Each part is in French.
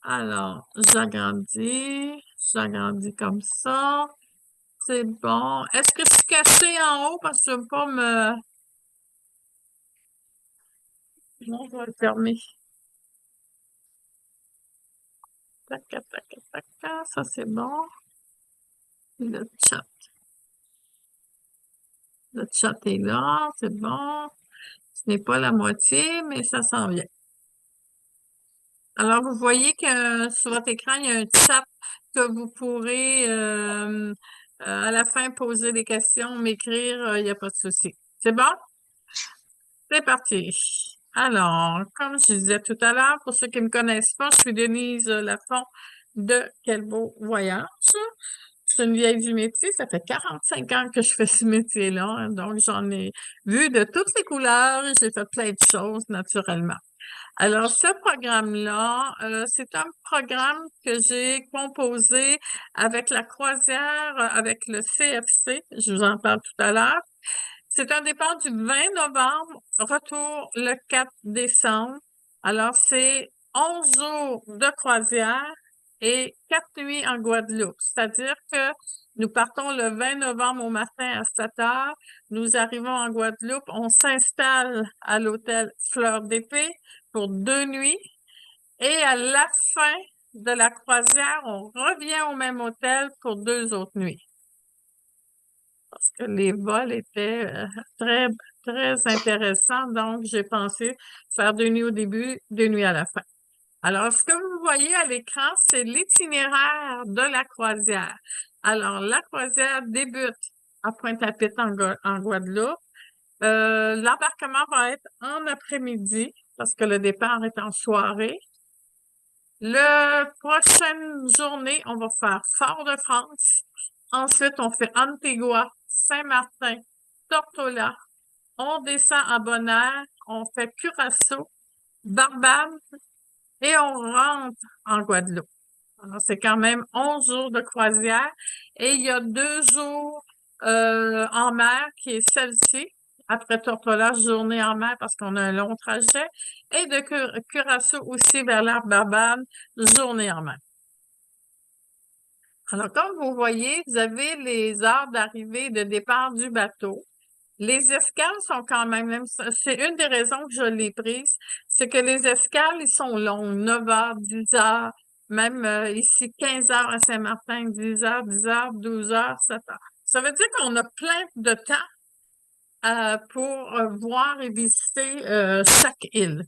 Alors, j'agrandis comme ça. C'est bon. Est-ce que je suis cachée en haut parce que je veux pas me... Non, je vais le fermer. Tac, tac, tac, tac, tac. Ça, c'est bon. Le chat. Le chat est là. C'est bon. Ce n'est pas la moitié, mais ça s'en vient. Alors, vous voyez que sur votre écran, il y a un chat que vous pourrez à la fin poser des questions, m'écrire, il n'y a pas de souci. C'est bon? C'est parti. Alors, comme je disais tout à l'heure, pour ceux qui ne me connaissent pas, je suis Denise Lafont de Quel beau voyage. Je suis une vieille du métier. Ça fait 45 ans que je fais ce métier-là. Hein, donc, j'en ai vu de toutes les couleurs. J'ai fait plein de choses naturellement. Alors, ce programme-là, c'est un programme que j'ai composé avec la croisière, avec le CFC. Je vous en parle tout à l'heure. C'est un départ du 20 novembre, retour le 4 décembre. Alors, c'est 11 jours de croisière et 4 nuits en Guadeloupe. C'est-à-dire que nous partons le 20 novembre au matin à 7 heures. Nous arrivons en Guadeloupe. On s'installe à l'hôtel Fleur d'Épée pour 2 nuits. Et à la fin de la croisière, on revient au même hôtel pour 2 autres nuits. Parce que les vols étaient très, très intéressants. Donc, j'ai pensé faire 2 nuits au début, 2 nuits à la fin. Alors, ce que vous voyez à l'écran, c'est l'itinéraire de la croisière. Alors, la croisière débute à Pointe-à-Pitre en Guadeloupe. L'embarquement va être en après-midi parce que le départ est en soirée. La prochaine journée, on va faire Fort-de-France. Ensuite, on fait Antigua, Saint-Martin, Tortola. On descend à Bonaire, on fait Curaçao, Barbade et on rentre en Guadeloupe. Alors, c'est quand même 11 jours de croisière et il y a 2 jours en mer qui est celle-ci. Après Tortola, journée en mer parce qu'on a un long trajet. Et de Curaçao aussi vers la Barbade, journée en mer. Alors, comme vous voyez, vous avez les heures d'arrivée et de départ du bateau. Les escales sont quand même c'est une des raisons que je l'ai prise, c'est que les escales, ils sont longs, 9 heures, 10 heures, même ici 15 heures à Saint-Martin, 10 heures, 10 heures, 12 heures, 7 heures. Ça veut dire qu'on a plein de temps pour voir et visiter chaque île.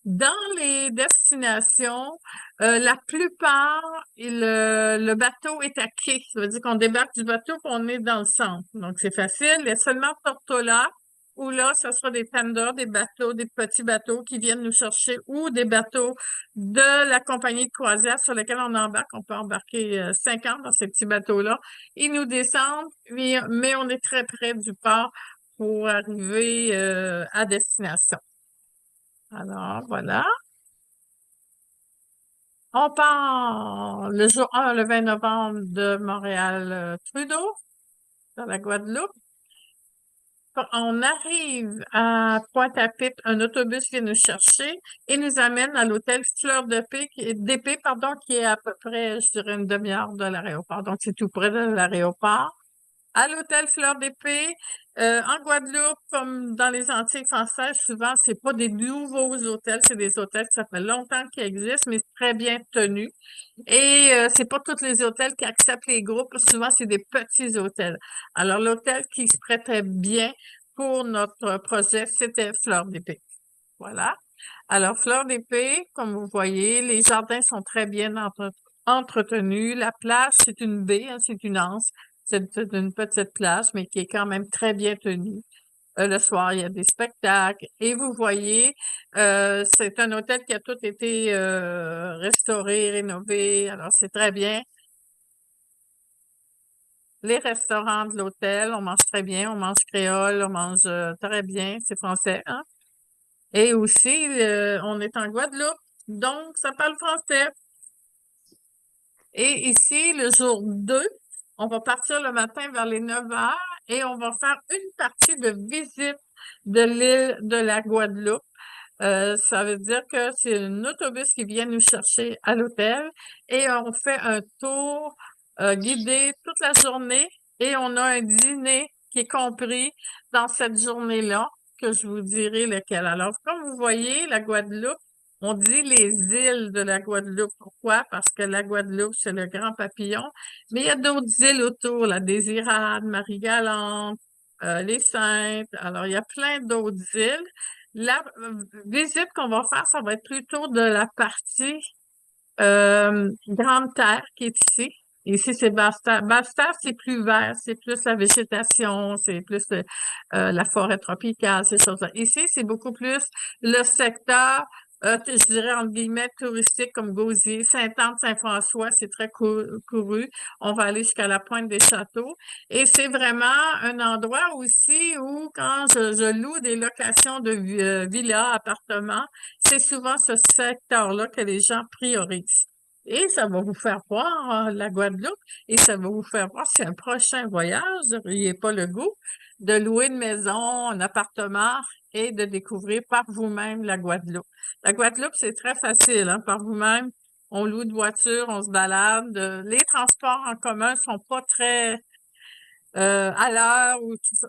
Dans les destinations, la plupart, le bateau est à quai. Ça veut dire qu'on débarque du bateau et on est dans le centre. Donc, c'est facile. Il y a seulement Tortola, où là, ce sera des tenders, des bateaux, des petits bateaux qui viennent nous chercher ou des bateaux de la compagnie de croisière sur lesquels on embarque. On peut embarquer 50 dans ces petits bateaux-là. Ils nous descendent, mais on est très près du port pour arriver à destination. Alors, voilà. On part le jour 1, le 20 novembre de Montréal-Trudeau, dans la Guadeloupe. On arrive à Pointe-à-Pitre, un autobus vient nous chercher et nous amène à l'hôtel Fleur d'Épée, pardon, qui est à peu près, je dirais, une demi-heure de l'aéroport. Donc, c'est tout près de l'aéroport. À l'hôtel Fleur d'Épée, en Guadeloupe, comme dans les Antilles françaises, souvent, c'est pas des nouveaux hôtels, c'est des hôtels qui ça fait longtemps qu'ils existent, mais très bien tenus. Et c'est pas tous les hôtels qui acceptent les groupes. Souvent, c'est des petits hôtels. Alors, l'hôtel qui se prêtait bien pour notre projet, c'était Fleur d'Épée. Voilà. Alors, Fleur d'Épée, comme vous voyez, les jardins sont très bien entretenus. La plage, c'est une baie, hein, c'est une anse. C'est une petite plage, mais qui est quand même très bien tenue. Le soir, il y a des spectacles. Et vous voyez, c'est un hôtel qui a tout été restauré, rénové. Alors, c'est très bien. Les restaurants de l'hôtel, on mange très bien, on mange créole, on mange très bien, c'est français, hein? Et aussi, on est en Guadeloupe, donc ça parle français. Et ici, le jour 2, on va partir le matin vers les 9 heures et on va faire une partie de visite de l'île de la Guadeloupe. Ça veut dire que c'est un autobus qui vient nous chercher à l'hôtel et on fait un tour guidé toute la journée et on a un dîner qui est compris dans cette journée-là, que je vous dirai lequel. Alors, comme vous voyez, la Guadeloupe, on dit les îles de la Guadeloupe. Pourquoi? Parce que la Guadeloupe, c'est le grand papillon, mais il y a d'autres îles autour, la Désirade, Marie-Galante, les Saintes. Alors, il y a plein d'autres îles. La visite qu'on va faire, ça va être plutôt de la partie Grande Terre qui est ici. Ici, c'est Basse-Terre. Basse-Terre, c'est plus vert, c'est plus la végétation, c'est plus la forêt tropicale, ces choses-là. Ici, c'est beaucoup plus le secteur, je dirais, entre guillemets, touristique comme Gauzier, Sainte-Anne, Saint-François, c'est très couru. On va aller jusqu'à la Pointe des Châteaux. Et c'est vraiment un endroit aussi où, quand je loue des locations de villas, appartements, c'est souvent ce secteur-là que les gens priorisent. Et ça va vous faire voir la Guadeloupe et ça va vous faire voir si un prochain voyage, vous n'auriez pas le goût de louer une maison, un appartement et de découvrir par vous-même la Guadeloupe. La Guadeloupe, c'est très facile, hein, par vous-même. On loue de voiture, on se balade. Les transports en commun sont pas très à l'heure.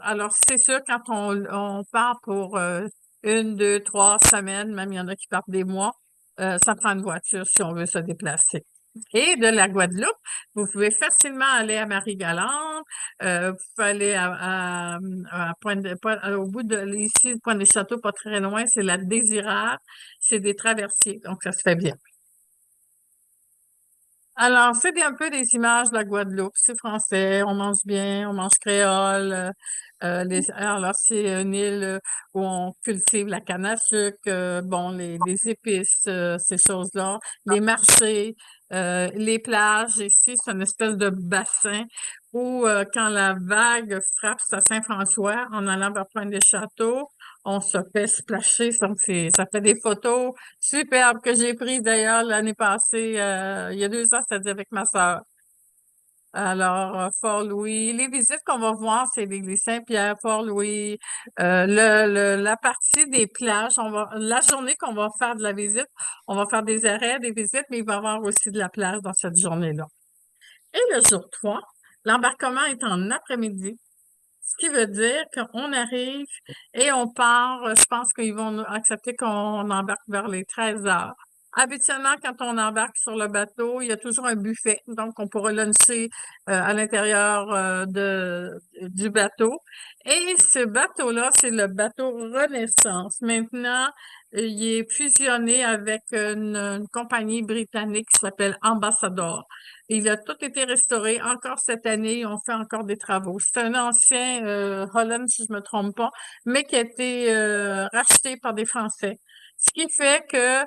Alors, c'est sûr, quand on part pour 1, 2, 3 semaines, même il y en a qui partent des mois, ça prend une voiture si on veut se déplacer. Et de la Guadeloupe, vous pouvez facilement aller à Marie-Galante, vous pouvez aller à au bout de ici, Pointe-des-Châteaux, pas très loin, c'est la Désirade, c'est des traversiers, donc ça se fait bien. Alors, c'est un peu des images de la Guadeloupe. C'est français, on mange bien, on mange créole. Alors, c'est une île où on cultive la canne à sucre, bon, les épices, ces choses-là, les marchés, les plages. Ici, c'est une espèce de bassin où, quand la vague frappe à Saint-François, en allant vers Pointe-des-Châteaux, on se fait splasher. Ça fait des photos superbe que j'ai prise d'ailleurs l'année passée, il y a 2 ans, c'est-à-dire avec ma sœur. Alors, Fort-Louis, les visites qu'on va voir, c'est l'église Saint-Pierre, Fort-Louis, la partie des plages, la journée qu'on va faire de la visite, on va faire des arrêts, des visites, mais il va y avoir aussi de la plage dans cette journée-là. Et le jour 3, l'embarquement est en après-midi. Ce qui veut dire qu'on arrive et on part, je pense qu'ils vont accepter qu'on embarque vers les 13 heures. Habituellement, quand on embarque sur le bateau, il y a toujours un buffet, donc on pourra luncher à l'intérieur du bateau. Et ce bateau-là, c'est le bateau Renaissance. Maintenant, il est fusionné avec une compagnie britannique qui s'appelle Ambassador. Il a tout été restauré. Encore cette année, on fait encore des travaux. C'est un ancien Holland, si je me trompe pas, mais qui a été racheté par des Français. Ce qui fait que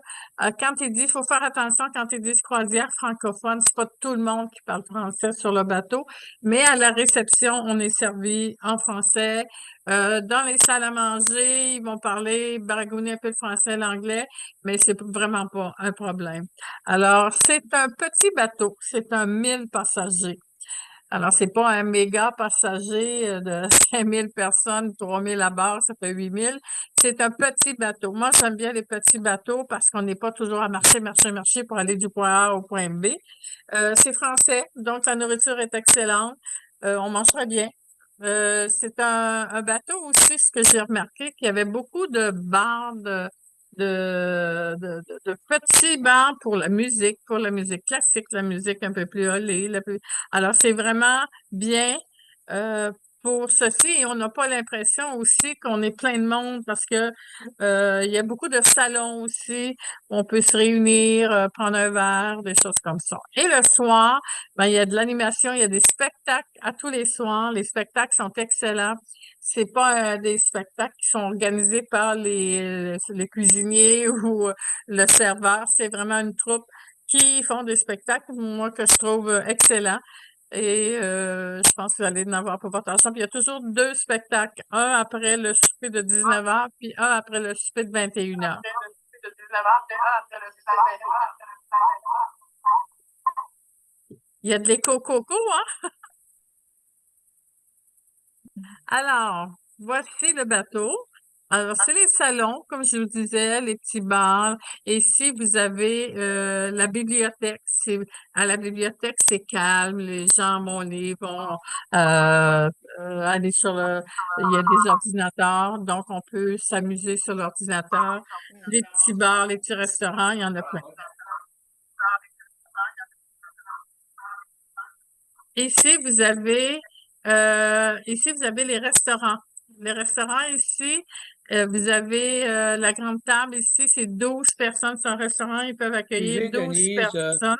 quand il dit, il faut faire attention quand ils disent croisière francophone, c'est pas tout le monde qui parle français sur le bateau, mais à la réception, on est servi en français. Dans les salles à manger, ils vont parler, baragouiner un peu le français, l'anglais, mais c'est vraiment pas un problème. Alors, c'est un petit bateau, c'est un 1 000 passagers. Alors, c'est pas un méga passager de 5 000 personnes, 3 000 à bord, ça fait 8 000. C'est un petit bateau. Moi, j'aime bien les petits bateaux parce qu'on n'est pas toujours à marcher pour aller du point A au point B. C'est français, donc la nourriture est excellente. On mange très bien. C'est un bateau aussi, ce que j'ai remarqué, qu'il y avait beaucoup de bars de petits bars pour la musique classique, la musique un peu plus holée. Alors, c'est vraiment bien euh, pour ceci. Et on n'a pas l'impression aussi qu'on est plein de monde parce que il y a beaucoup de salons aussi où on peut se réunir, prendre un verre, des choses comme ça. Et le soir, ben, il y a de l'animation, il y a des spectacles à tous les soirs. Les spectacles sont excellents. C'est pas des spectacles qui sont organisés par les cuisiniers ou le serveur. C'est vraiment une troupe qui font des spectacles, moi, que je trouve excellents. Et je pense que vous allez en avoir pour votre argent. Puis il y a toujours 2 spectacles, un après le souper de 19h, puis un après le souper de 21h. Il y a de l'éco-coco, hein? Alors, voici le bateau. Alors, c'est les salons, comme je vous disais, les petits bars. Et ici, vous avez la bibliothèque. À la bibliothèque, c'est calme. Les gens vont aller sur le... Il y a des ordinateurs, donc on peut s'amuser sur l'ordinateur. Les petits bars, les petits restaurants, il y en a plein. Ici, vous avez les restaurants. Les restaurants ici, vous avez la grande table ici, c'est 12 personnes. C'est un restaurant, ils peuvent accueillir Excusez, 12 Denise, personnes.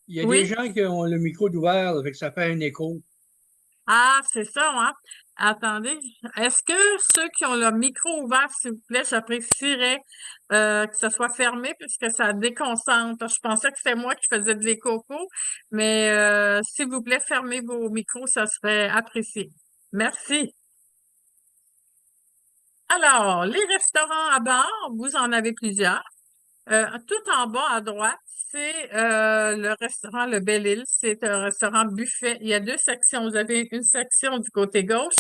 il y a Oui? des gens qui ont le micro ouvert, fait que ça fait un écho. Ah, c'est ça, hein? Attendez. Est-ce que ceux qui ont leur micro ouvert, s'il vous plaît, j'apprécierais que ce soit fermé puisque ça déconcentre. Je pensais que c'était moi qui faisais de l'éco, mais s'il vous plaît, fermez vos micros, ça serait apprécié. Merci. Alors, les restaurants à bar, vous en avez plusieurs. Tout en bas à droite, c'est le restaurant Le Belle-Île. C'est un restaurant buffet. Il y a deux sections. Vous avez une section du côté gauche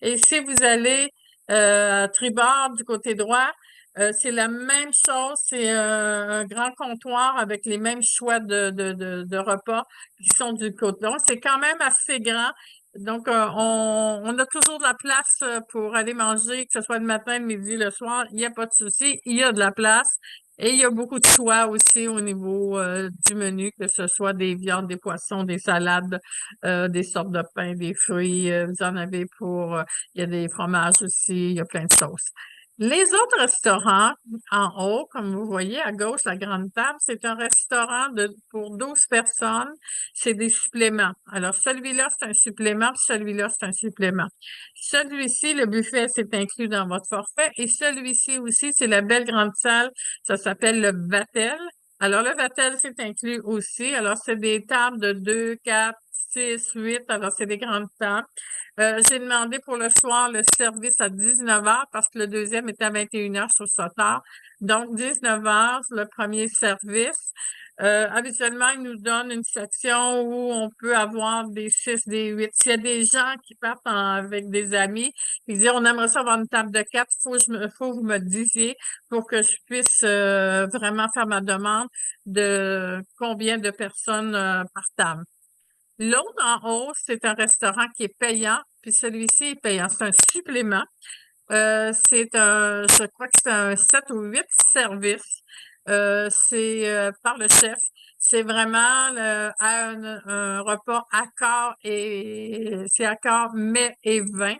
et si vous allez tribord du côté droit, c'est la même chose. C'est un grand comptoir avec les mêmes choix de repas qui sont du côté. Donc, c'est quand même assez grand. Donc, on a toujours de la place pour aller manger, que ce soit le matin, le midi, le soir. Il n'y a pas de souci. Il y a de la place. Et il y a beaucoup de choix aussi au niveau du menu, que ce soit des viandes, des poissons, des salades, des sortes de pains, des fruits. Vous en avez il y a des fromages aussi, il y a plein de choses. Les autres restaurants en haut, comme vous voyez à gauche, la grande table, c'est un restaurant pour 12 personnes. C'est des suppléments. Alors, celui-là, c'est un supplément, puis celui-là, c'est un supplément. Celui-ci, le buffet, c'est inclus dans votre forfait. Et celui-ci aussi, c'est la belle grande salle. Ça s'appelle le Vatel. Alors, le Vatel, c'est inclus aussi. Alors, c'est des tables de 2, 4, 6, 8. Alors, c'est des grandes tables. J'ai demandé pour le soir le service à 19 heures parce que le deuxième était à 21 heures sur ce tard. Donc, 19 heures, le premier service. Habituellement, ils nous donnent une section où on peut avoir des 6, des 8. S'il y a des gens qui partent avec des amis, ils disent on aimerait ça avoir une table de 4, faut que vous me disiez pour que je puisse vraiment faire ma demande de combien de personnes par table. L'autre en haut, c'est un restaurant qui est payant, puis celui-ci est payant. C'est un supplément. Je crois que c'est un 7 ou 8 services. C'est par le chef. C'est vraiment un repas à quart et c'est à quart mets et vin.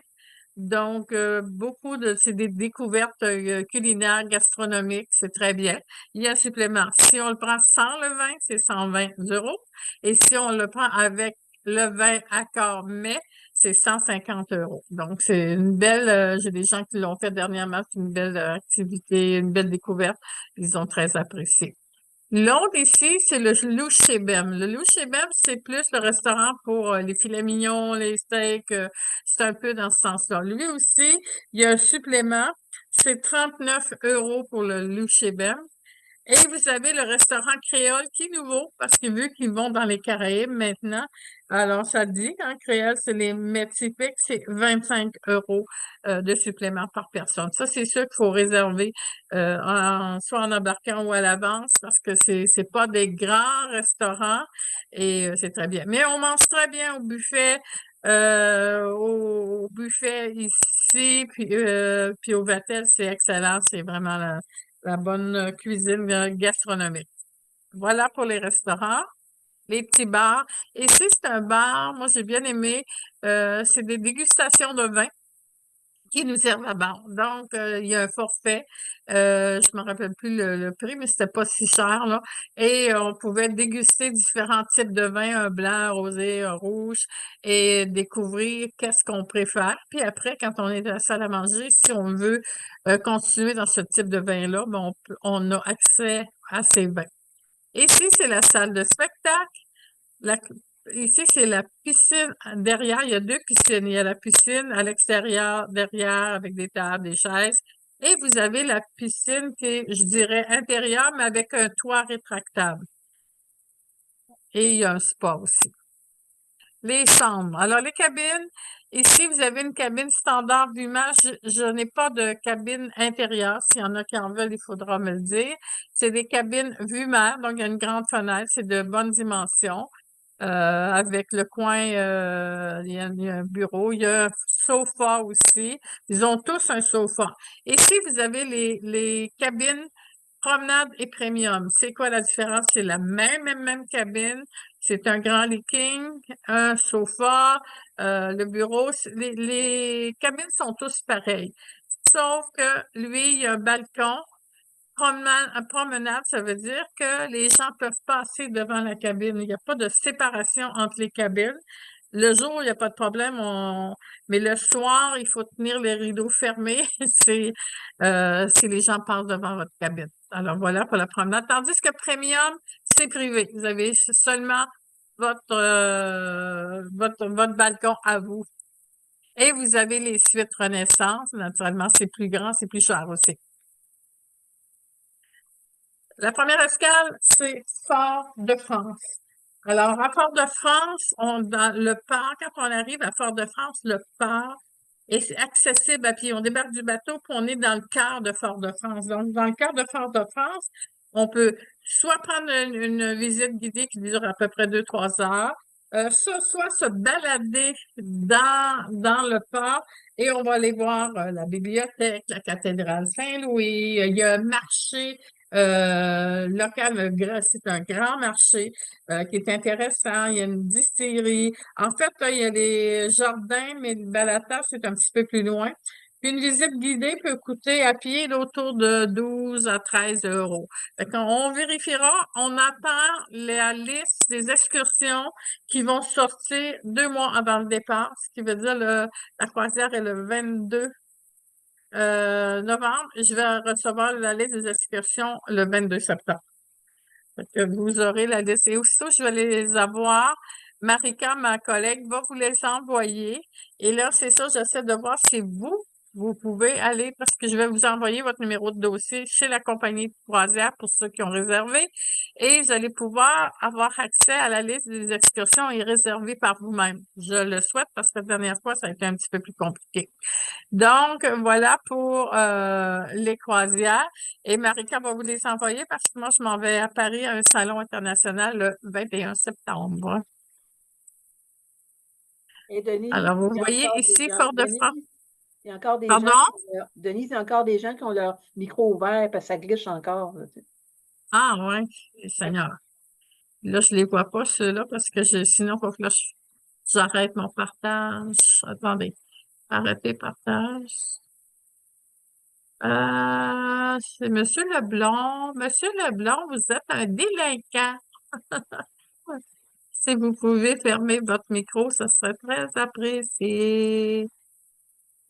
Donc, c'est des découvertes culinaires, gastronomiques, c'est très bien. Il y a un supplément. Si on le prend sans le vin, c'est 120 euros. Et si on le prend avec le vin à quart mais, c'est 150 euros. Donc, c'est une belle, j'ai des gens qui l'ont fait dernièrement, c'est une belle activité, une belle découverte. Ils ont très apprécié. L'autre ici, c'est le Louchébem. Le Louchébem, c'est plus le restaurant pour les filets mignons, les steaks. C'est un peu dans ce sens-là. Lui aussi, il y a un supplément. C'est 39 euros pour le Louchébem. Et vous avez le restaurant créole qui est nouveau parce que vu qu'ils vont dans les Caraïbes maintenant, alors ça dit, hein, créole, c'est les mets typiques, c'est 25 euros de supplément par personne. Ça, c'est sûr qu'il faut réserver soit en embarquant ou à l'avance parce que c'est pas des grands restaurants et c'est très bien. Mais on mange très bien au buffet ici, puis au Vatel, c'est excellent, c'est vraiment la bonne cuisine gastronomique. Voilà pour les restaurants, les petits bars. Ici, c'est un bar, moi j'ai bien aimé, c'est des dégustations de vin qui nous servent à bar. Donc, il y a un forfait, je me rappelle plus le prix, mais c'était pas si cher, là. Et on pouvait déguster différents types de vins, un blanc, un rosé, un rouge, et découvrir qu'est-ce qu'on préfère. Puis après, quand on est à la salle à manger, si on veut continuer dans ce type de vin-là, ben on a accès à ces vins. Ici, c'est la salle de spectacle. La- Ici, c'est la piscine. Derrière, il y a deux piscines. Il y a la piscine à l'extérieur, derrière, avec des tables, des chaises. Et vous avez la piscine qui est, je dirais, intérieure, mais avec un toit rétractable. Et il y a un spa aussi. les chambres. Alors, les cabines, ici, vous avez une cabine standard vue mer. Je n'ai pas de cabine intérieure. S'il y en a qui en veulent, il faudra me le dire. C'est des cabines vue mer, donc il y a une grande fenêtre, c'est de bonne dimension. Avec le coin, il y a un bureau, il y a un sofa aussi. Ils ont tous un sofa. Ici, vous avez les cabines promenade et premium. C'est quoi la différence? C'est la même cabine. C'est un grand lit king, un sofa, le bureau. Les cabines sont tous pareilles. Sauf que lui, il y a un balcon. Promenade, ça veut dire que les gens peuvent passer devant la cabine. Il n'y a pas de séparation entre les cabines. Le jour, il n'y a pas de problème, mais le soir, il faut tenir les rideaux fermés si les gens passent devant votre cabine. Alors voilà pour la promenade. Tandis que Premium, c'est privé. Vous avez seulement votre balcon à vous. Et vous avez les suites Renaissance. Naturellement, c'est plus grand, c'est plus cher aussi. La première escale, c'est Fort-de-France. Alors, à Fort-de-France, dans le port, quand on arrive à Fort-de-France, le port est accessible à pied. On débarque du bateau, puis on est dans le cœur de Fort-de-France. Donc, dans le cœur de Fort-de-France, on peut soit prendre une visite guidée qui dure à peu près 2-3 heures, soit se balader dans le port et on va aller voir la bibliothèque, la cathédrale Saint-Louis. Il y a un marché local, c'est un grand marché qui est intéressant. Il y a une distillerie. En fait, là, il y a les jardins, mais le Balata, c'est un petit peu plus loin. Puis une visite guidée peut coûter à pied autour de 12 à 13 euros. Fait qu'on vérifiera, on attend la liste des excursions qui vont sortir 2 mois avant le départ, ce qui veut dire la croisière est le 22 novembre. Je vais recevoir la liste des excursions le 22 septembre. Fait que vous aurez la liste. Et aussitôt, je vais les avoir. Marika, ma collègue, va vous les envoyer. Et là, c'est ça, j'essaie de voir si vous pouvez aller, parce que je vais vous envoyer votre numéro de dossier chez la compagnie de croisière pour ceux qui ont réservé. Et vous allez pouvoir avoir accès à la liste des excursions et réserver par vous-même. Je le souhaite parce que la dernière fois, ça a été un petit peu plus compliqué. Donc, voilà pour les croisières. Et Marika va vous les envoyer parce que moi, je m'en vais à Paris à un salon international le 21 septembre. Et Denise, Alors, vous il y a voyez encore ici, des gens, Fort-de-France. Denise, il y a encore des Pardon? gens, Denise, il y a encore des gens qui ont leur micro ouvert parce que ça glitche encore. Là, tu sais. Ah, oui, Seigneur. Là, je les vois pas, ceux-là, parce que sinon, il faut que là, j'arrête mon partage. Attendez. Arrêter partage. C'est Monsieur Leblanc. Monsieur Leblanc, vous êtes un délinquant. Si vous pouvez fermer votre micro, ça serait très apprécié.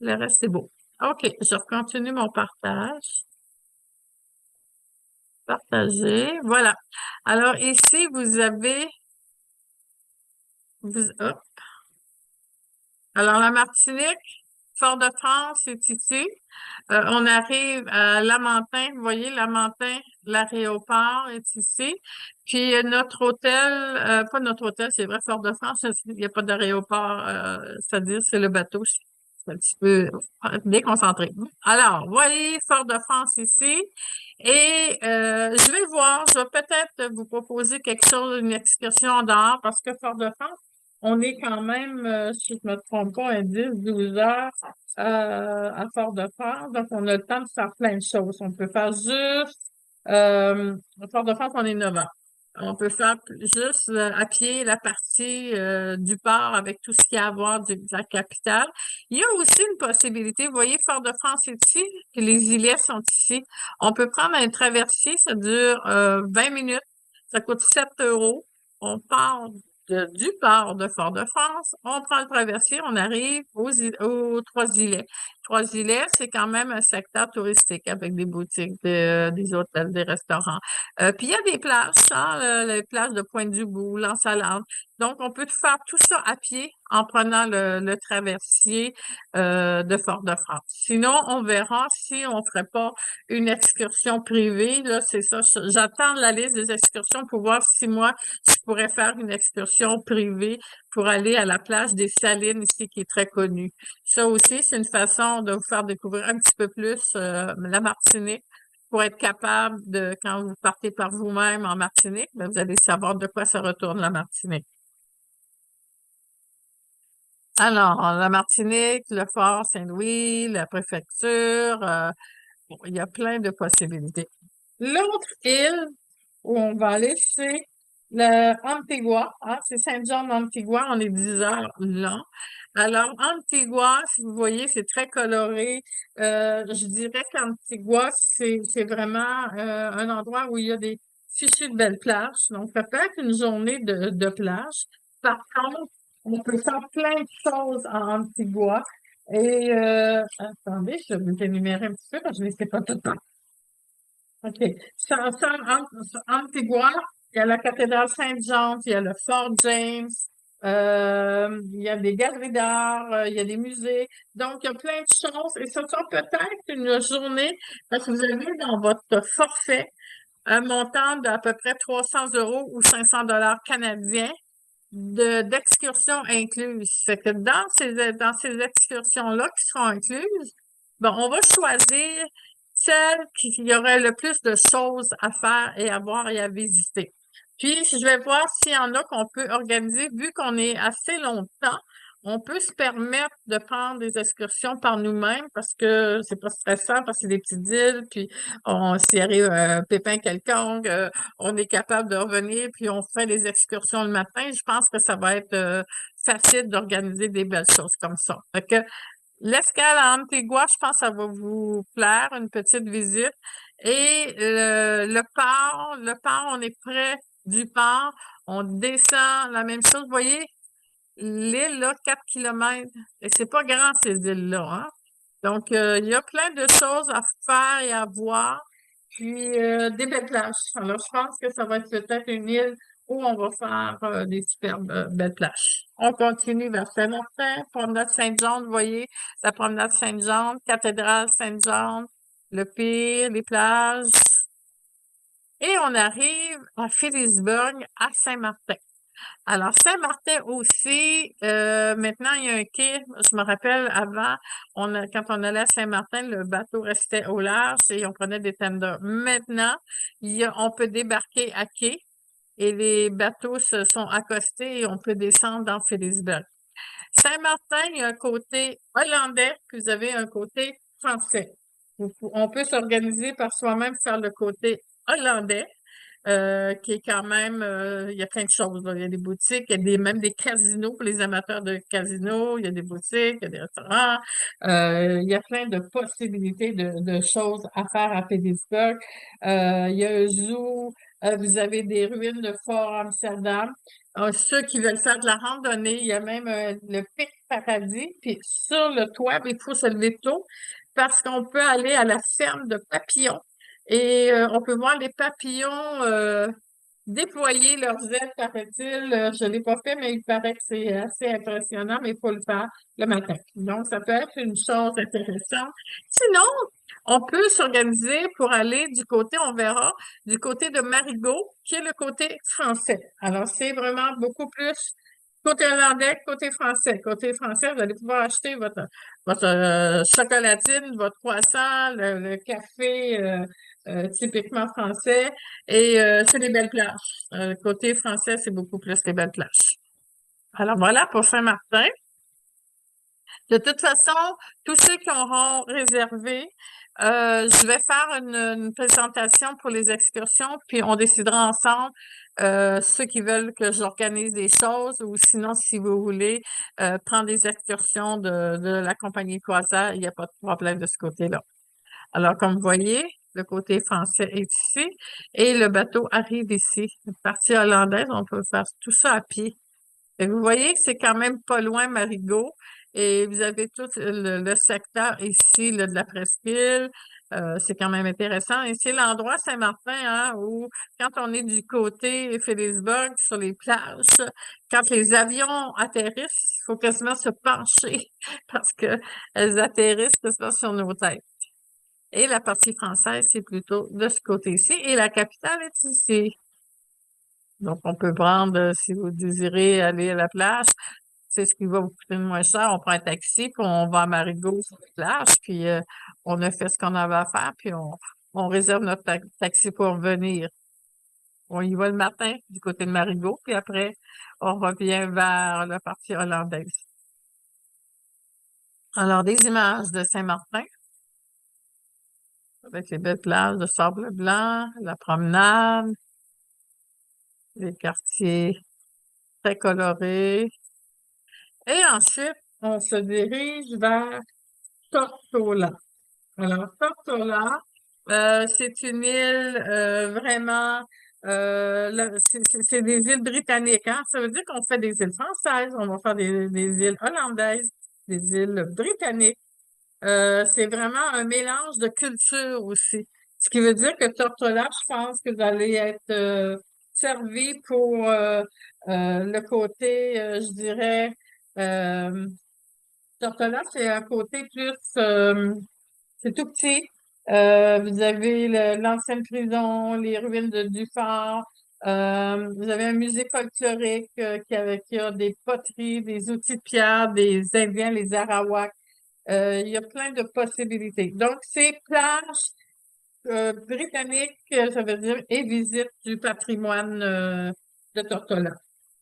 Le reste, c'est beau. OK, je continue mon partage. Partager. Voilà. Alors, ici, vous avez... hop. Alors, la Martinique, Fort-de-France, c'est ici. On arrive à Lamentin. Vous voyez, Lamentin, l'aéroport est ici. Puis notre hôtel, pas notre hôtel, c'est vrai, Fort-de-France, il n'y a pas d'aéroport, c'est-à-dire c'est le bateau. C'est un petit peu déconcentré. Alors, voyez Fort-de-France ici. Et je vais voir, je vais peut-être vous proposer quelque chose, une excursion en dehors, parce que Fort-de-France, on est quand même, si je ne me trompe pas, un 10-12 heures à Fort-de-France. Donc, on a le temps de faire plein de choses. On peut faire juste, à Fort-de-France, on est 9 heures. On peut faire juste à pied la partie du port avec tout ce qu'il y a à voir de la capitale. Il y a aussi une possibilité, vous voyez, Fort-de-France est ici, puis les îlets sont ici. On peut prendre un traversier, ça dure 20 minutes, ça coûte 7 euros. On part du port de Fort-de-France, on prend le traversier, on arrive aux Trois-Îlets. Trois-Îlets, c'est quand même un secteur touristique avec des boutiques, des hôtels, des restaurants. Puis il y a des plages, hein, les plages de Pointe-du-Bout, l'Ensalade. Donc, on peut faire tout ça à pied en prenant le traversier de Fort-de-France. Sinon, on verra si on ferait pas une excursion privée. Là, c'est ça. J'attends la liste des excursions pour voir si moi, je pourrais faire une excursion privée pour aller à la plage des Salines ici, qui est très connue. Ça aussi, c'est une façon de vous faire découvrir un petit peu plus la Martinique pour être capable de, quand vous partez par vous-même en Martinique, ben, vous allez savoir de quoi ça retourne la Martinique. Alors, la Martinique, le Fort Saint-Louis, la préfecture, bon, il y a plein de possibilités. L'autre île où on va aller, c'est le Antigua. Hein, c'est Saint-Jean-d'Antigua, on est 10 heures là. Alors, Antigua, si vous voyez, c'est très coloré. Je dirais qu'Antigua, c'est vraiment un endroit où il y a des fichus de belles plages. Donc, ça peut être une journée de plage. Par contre, on peut faire plein de choses en Antigua. Et, attendez, je vais vous énumérer un petit peu parce que je ne les sais pas toutes. OK. Antigua, il y a la cathédrale Sainte-Jean, il y a le Fort James, il y a des galeries d'art, il y a des musées. Donc, il y a plein de choses. Et ce sera peut-être une journée, parce que vous avez dans votre forfait un montant d'à peu près 300 € ou 500 canadiens d'excursions incluses. Fait que dans ces excursions-là qui seront incluses, bon, on va choisir celles qui y aurait le plus de choses à faire et à voir et à visiter. Puis, je vais voir s'il y en a qu'on peut organiser, vu qu'on est assez longtemps, on peut se permettre de prendre des excursions par nous-mêmes parce que c'est pas stressant, parce que c'est des petites îles, puis s'il arrive un pépin quelconque, on est capable de revenir, puis on fait les excursions le matin. Je pense que ça va être facile d'organiser des belles choses comme ça. Fait que l'escale à Antigua, je pense que ça va vous plaire, une petite visite. Et le port, on est près du port, on descend, la même chose. Vous voyez, l'île, là, 4 kilomètres. Et c'est pas grand, ces îles-là, hein? Donc, il y a plein de choses à faire et à voir. Puis, des belles plages. Alors, je pense que ça va être peut-être une île où on va faire des superbes belles plages. On continue vers Saint-Martin, promenade Sainte-Jean, vous voyez, la promenade Sainte-Jean, cathédrale Sainte-Jean, le Pire, les plages. Et on arrive à Phillipsburg, à Saint-Martin. Alors, Saint-Martin aussi, maintenant, il y a un quai. Je me rappelle avant, quand on allait à Saint-Martin, le bateau restait au large et on prenait des tenders. Maintenant, on peut débarquer à quai et les bateaux se sont accostés et on peut descendre dans Phillipsburg. Saint-Martin, il y a un côté hollandais, puis vous avez un côté français. On peut s'organiser par soi-même, faire le côté hollandais. Qui est quand même, il y a plein de choses, là. Il y a des boutiques, il y a même des casinos pour les amateurs de casinos, il y a des boutiques, il y a des restaurants, il y a plein de possibilités de choses à faire à Pétersburg. Il y a un zoo, vous avez des ruines de Fort Amsterdam. Ceux qui veulent faire de la randonnée, il y a même le Pic Paradis, puis sur le toit, il faut se lever tôt parce qu'on peut aller à la ferme de papillons. Et on peut voir les papillons déployer leurs ailes, paraît-il. Je ne l'ai pas fait, mais il paraît que c'est assez impressionnant, mais il faut le faire le matin. Donc, ça peut être une chose intéressante. Sinon, on peut s'organiser pour aller du côté, on verra, du côté de Marigot, qui est le côté français. Alors, c'est vraiment beaucoup plus côté hollandais, côté français. Côté français, vous allez pouvoir acheter votre chocolatine, votre croissant, le café typiquement français. Et c'est des belles plages. Côté français, c'est beaucoup plus des belles plages. Alors voilà pour Saint-Martin. De toute façon, tous ceux qui auront réservé, je vais faire une présentation pour les excursions, puis on décidera ensemble ceux qui veulent que j'organise des choses ou sinon, si vous voulez, prendre des excursions de la compagnie croisière, il n'y a pas de problème de ce côté-là. Alors, comme vous voyez, le côté français est ici et le bateau arrive ici. La partie hollandaise, on peut faire tout ça à pied. Et vous voyez que c'est quand même pas loin Marigot et vous avez tout le secteur ici là, de la presqu'île. C'est quand même intéressant. Et c'est l'endroit Saint-Martin, hein, où quand on est du côté Philipsburg, sur les plages, quand les avions atterrissent, il faut quasiment se pencher parce qu'elles atterrissent quasiment sur nos têtes. Et la partie française, c'est plutôt de ce côté-ci. Et la capitale est ici. Donc, on peut prendre, si vous désirez aller à la plage, c'est ce qui va vous coûter le moins cher. On prend un taxi, puis on va à Marigot sur la plage, puis on a fait ce qu'on avait à faire, puis on réserve notre taxi pour venir. On y va le matin du côté de Marigot, puis après, on revient vers la partie hollandaise. Alors, des images de Saint-Martin, avec les belles plages de sable blanc, la promenade, les quartiers très colorés. Et ensuite, on se dirige vers Tortola. Alors, Tortola, c'est une île vraiment, c'est des îles britanniques, hein? Ça veut dire qu'on fait des îles françaises, on va faire des îles hollandaises, des îles britanniques. C'est vraiment un mélange de cultures aussi. Ce qui veut dire que Tortola, je pense que vous allez être servi pour le côté, je dirais, euh, Tortola, c'est un côté plus, c'est tout petit. Vous avez l'ancienne prison, les ruines de Dufort. Vous avez un musée folklorique qui a des poteries, des outils de pierre, des Indiens, les Arawaks. Il y a plein de possibilités. Donc, c'est plage britannique, ça veut dire, et visite du patrimoine de Tortola.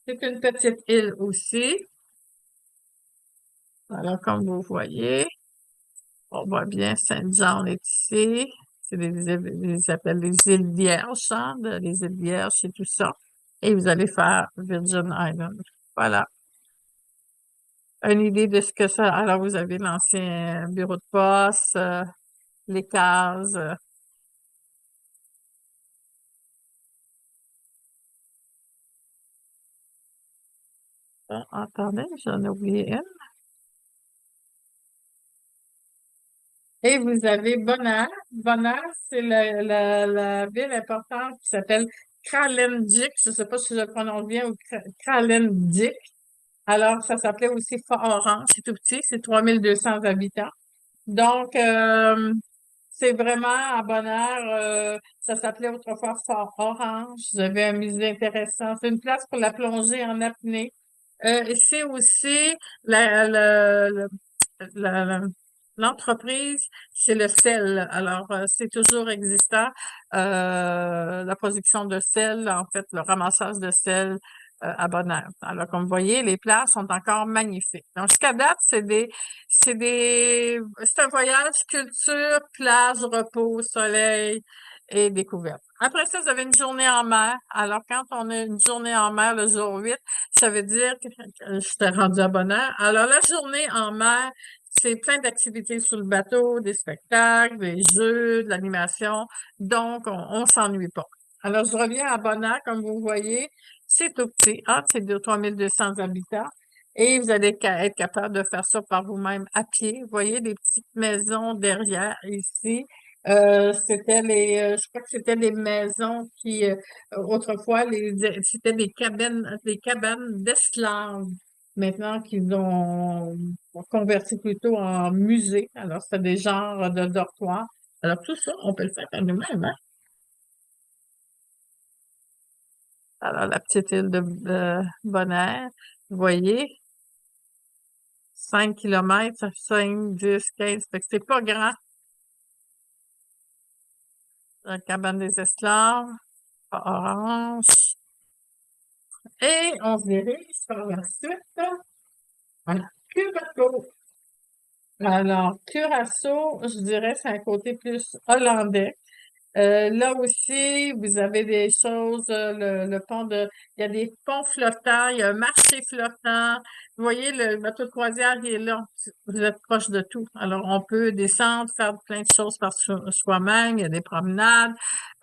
C'est une petite île aussi. Alors, comme vous voyez, on voit bien Saint-Jean est ici. C'est ils appellent les îles Vierges, hein, les îles Vierges et tout ça. Et vous allez faire Virgin Island. Voilà. Une idée de ce que ça. Alors, vous avez l'ancien bureau de poste, les cases. Attendez, j'en ai oublié une. Et vous avez Bonaire. Bonaire, c'est la ville importante qui s'appelle Kralendijk. Je ne sais pas si je le prononce bien, ou Kralendijk. Alors, ça s'appelait aussi Fort Orange. C'est tout petit, c'est 3200 habitants. Donc, c'est vraiment à Bonaire. Ça s'appelait autrefois Fort Orange. Vous avez un musée intéressant. C'est une place pour la plongée en apnée. Et c'est aussi la, la- la- la- l'entreprise, c'est le sel. Alors, c'est toujours existant. La production de sel, en fait, le ramassage de sel à Bonaire. Alors, comme vous voyez, les plages sont encore magnifiques. Donc, jusqu'à date, c'est un voyage culture, plage, repos, soleil et découverte. Après ça, vous avez une journée en mer. Alors, quand on a une journée en mer le jour 8, ça veut dire que j'étais rendue à Bonaire. Alors, la journée en mer, c'est plein d'activités sur le bateau, des spectacles, des jeux, de l'animation. Donc, on s'ennuie pas. Alors, je reviens à Bonaire, comme vous voyez. C'est tout petit. Ah, c'est de 3200 habitants. Et vous allez être capable de faire ça par vous-même à pied. Vous voyez des petites maisons derrière ici. Je crois que c'était des maisons qui, autrefois, c'était des cabanes d'esclaves. Maintenant qu'ils ont converti plutôt en musée. Alors, c'est des genres de dortoirs. Alors, tout ça, on peut le faire par nous-mêmes, hein? Alors, la petite île de Bonaire, vous voyez, 5 kilomètres, 5, 10, 15, fait que c'est pas grand. La cabane des esclaves, orange. Et on se dirige par la suite à Curaçao. Alors, Curaçao, je dirais, c'est un côté plus hollandais. Là aussi, vous avez des choses, il y a des ponts flottants, il y a un marché flottant. Vous voyez, le bateau de croisière, il est là. Vous êtes proche de tout. Alors, on peut descendre, faire plein de choses par soi-même. Il y a des promenades,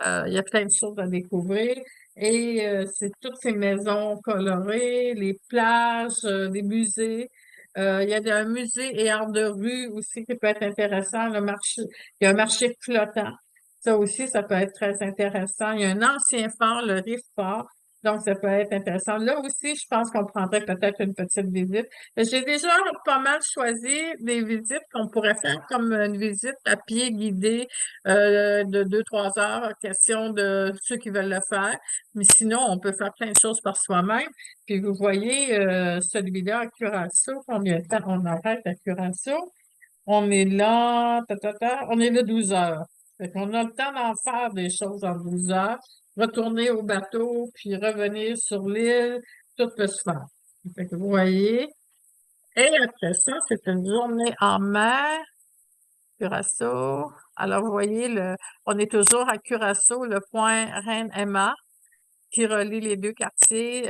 il y a plein de choses à découvrir. Et c'est toutes ces maisons colorées, les plages, des musées. Il y a un musée et art de rue aussi qui peut être intéressant. Le marché, il y a un marché flottant. Ça aussi, ça peut être très intéressant. Il y a un ancien phare, le Riff Fort. Donc, ça peut être intéressant. Là aussi, je pense qu'on prendrait peut-être une petite visite. J'ai déjà pas mal choisi des visites qu'on pourrait faire comme une visite à pied guidée de 2-3 heures, question de ceux qui veulent le faire. Mais sinon, on peut faire plein de choses par soi-même. Puis vous voyez, celui-là à Curaçao, combien de temps on arrête à Curaçao? On est là, on est là 12 heures. Fait qu'on a le temps d'en faire des choses en 12 heures, retourner au bateau, puis revenir sur l'île, tout peut se faire. Fait que vous voyez. Et après ça, c'est une journée en mer, Curaçao. Alors, vous voyez, on est toujours à Curaçao, le point Reine-Emma, qui relie les deux quartiers,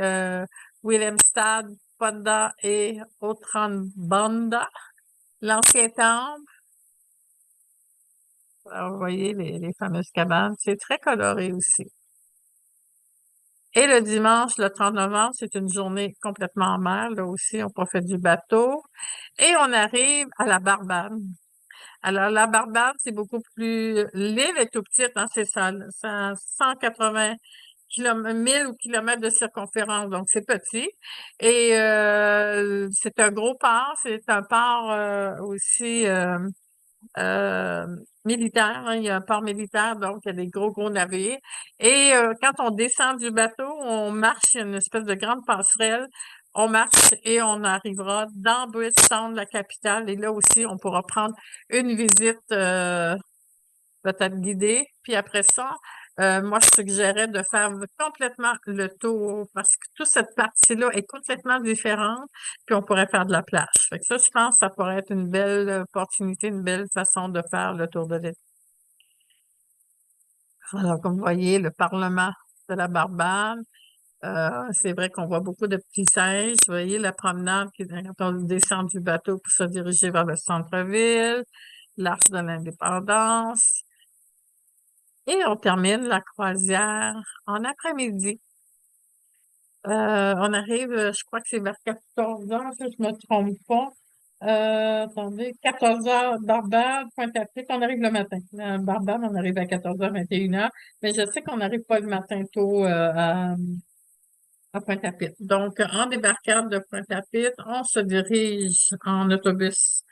Willemstad, Ponda et Outranbanda, l'ancien temple. Alors, vous voyez les fameuses cabanes. C'est très coloré aussi. Et le dimanche, le 30 novembre, c'est une journée complètement en mer. Là aussi, on profite du bateau. Et on arrive à la Barbade. Alors, la Barbade, c'est beaucoup plus... L'île est tout petite, hein, c'est ça. C'est 180 1000 kilomètres de circonférence, donc c'est petit. Et c'est un gros port. C'est un port aussi... militaire, hein, il y a un port militaire, donc il y a des gros navires. Et quand on descend du bateau, on marche, il y a une espèce de grande passerelle. On marche et on arrivera dans Bridgetown, la capitale. Et là aussi, on pourra prendre une visite peut-être guidée. Puis après ça, moi, je suggérais de faire complètement le tour parce que toute cette partie-là est complètement différente, puis on pourrait faire de la plage. Fait que ça, je pense que ça pourrait être une belle opportunité, une belle façon de faire le tour de l'île. Alors, comme vous voyez, le Parlement de la Barbade, c'est vrai qu'on voit beaucoup de petits singes. Vous voyez la promenade quand on descend du bateau pour se diriger vers le centre-ville, l'Arche de l'Indépendance. Et on termine la croisière en après-midi. On arrive, je crois que c'est vers 14 heures, si je ne me trompe pas. Attendez, 14 heures, Barbade, Pointe-à-Pitre, on arrive le matin. Barbade, on arrive à 14h, 21h, mais je sais qu'on n'arrive pas le matin tôt à Pointe-à-Pitre. Donc, en débarquant de Pointe-à-Pitre, on se dirige en autobus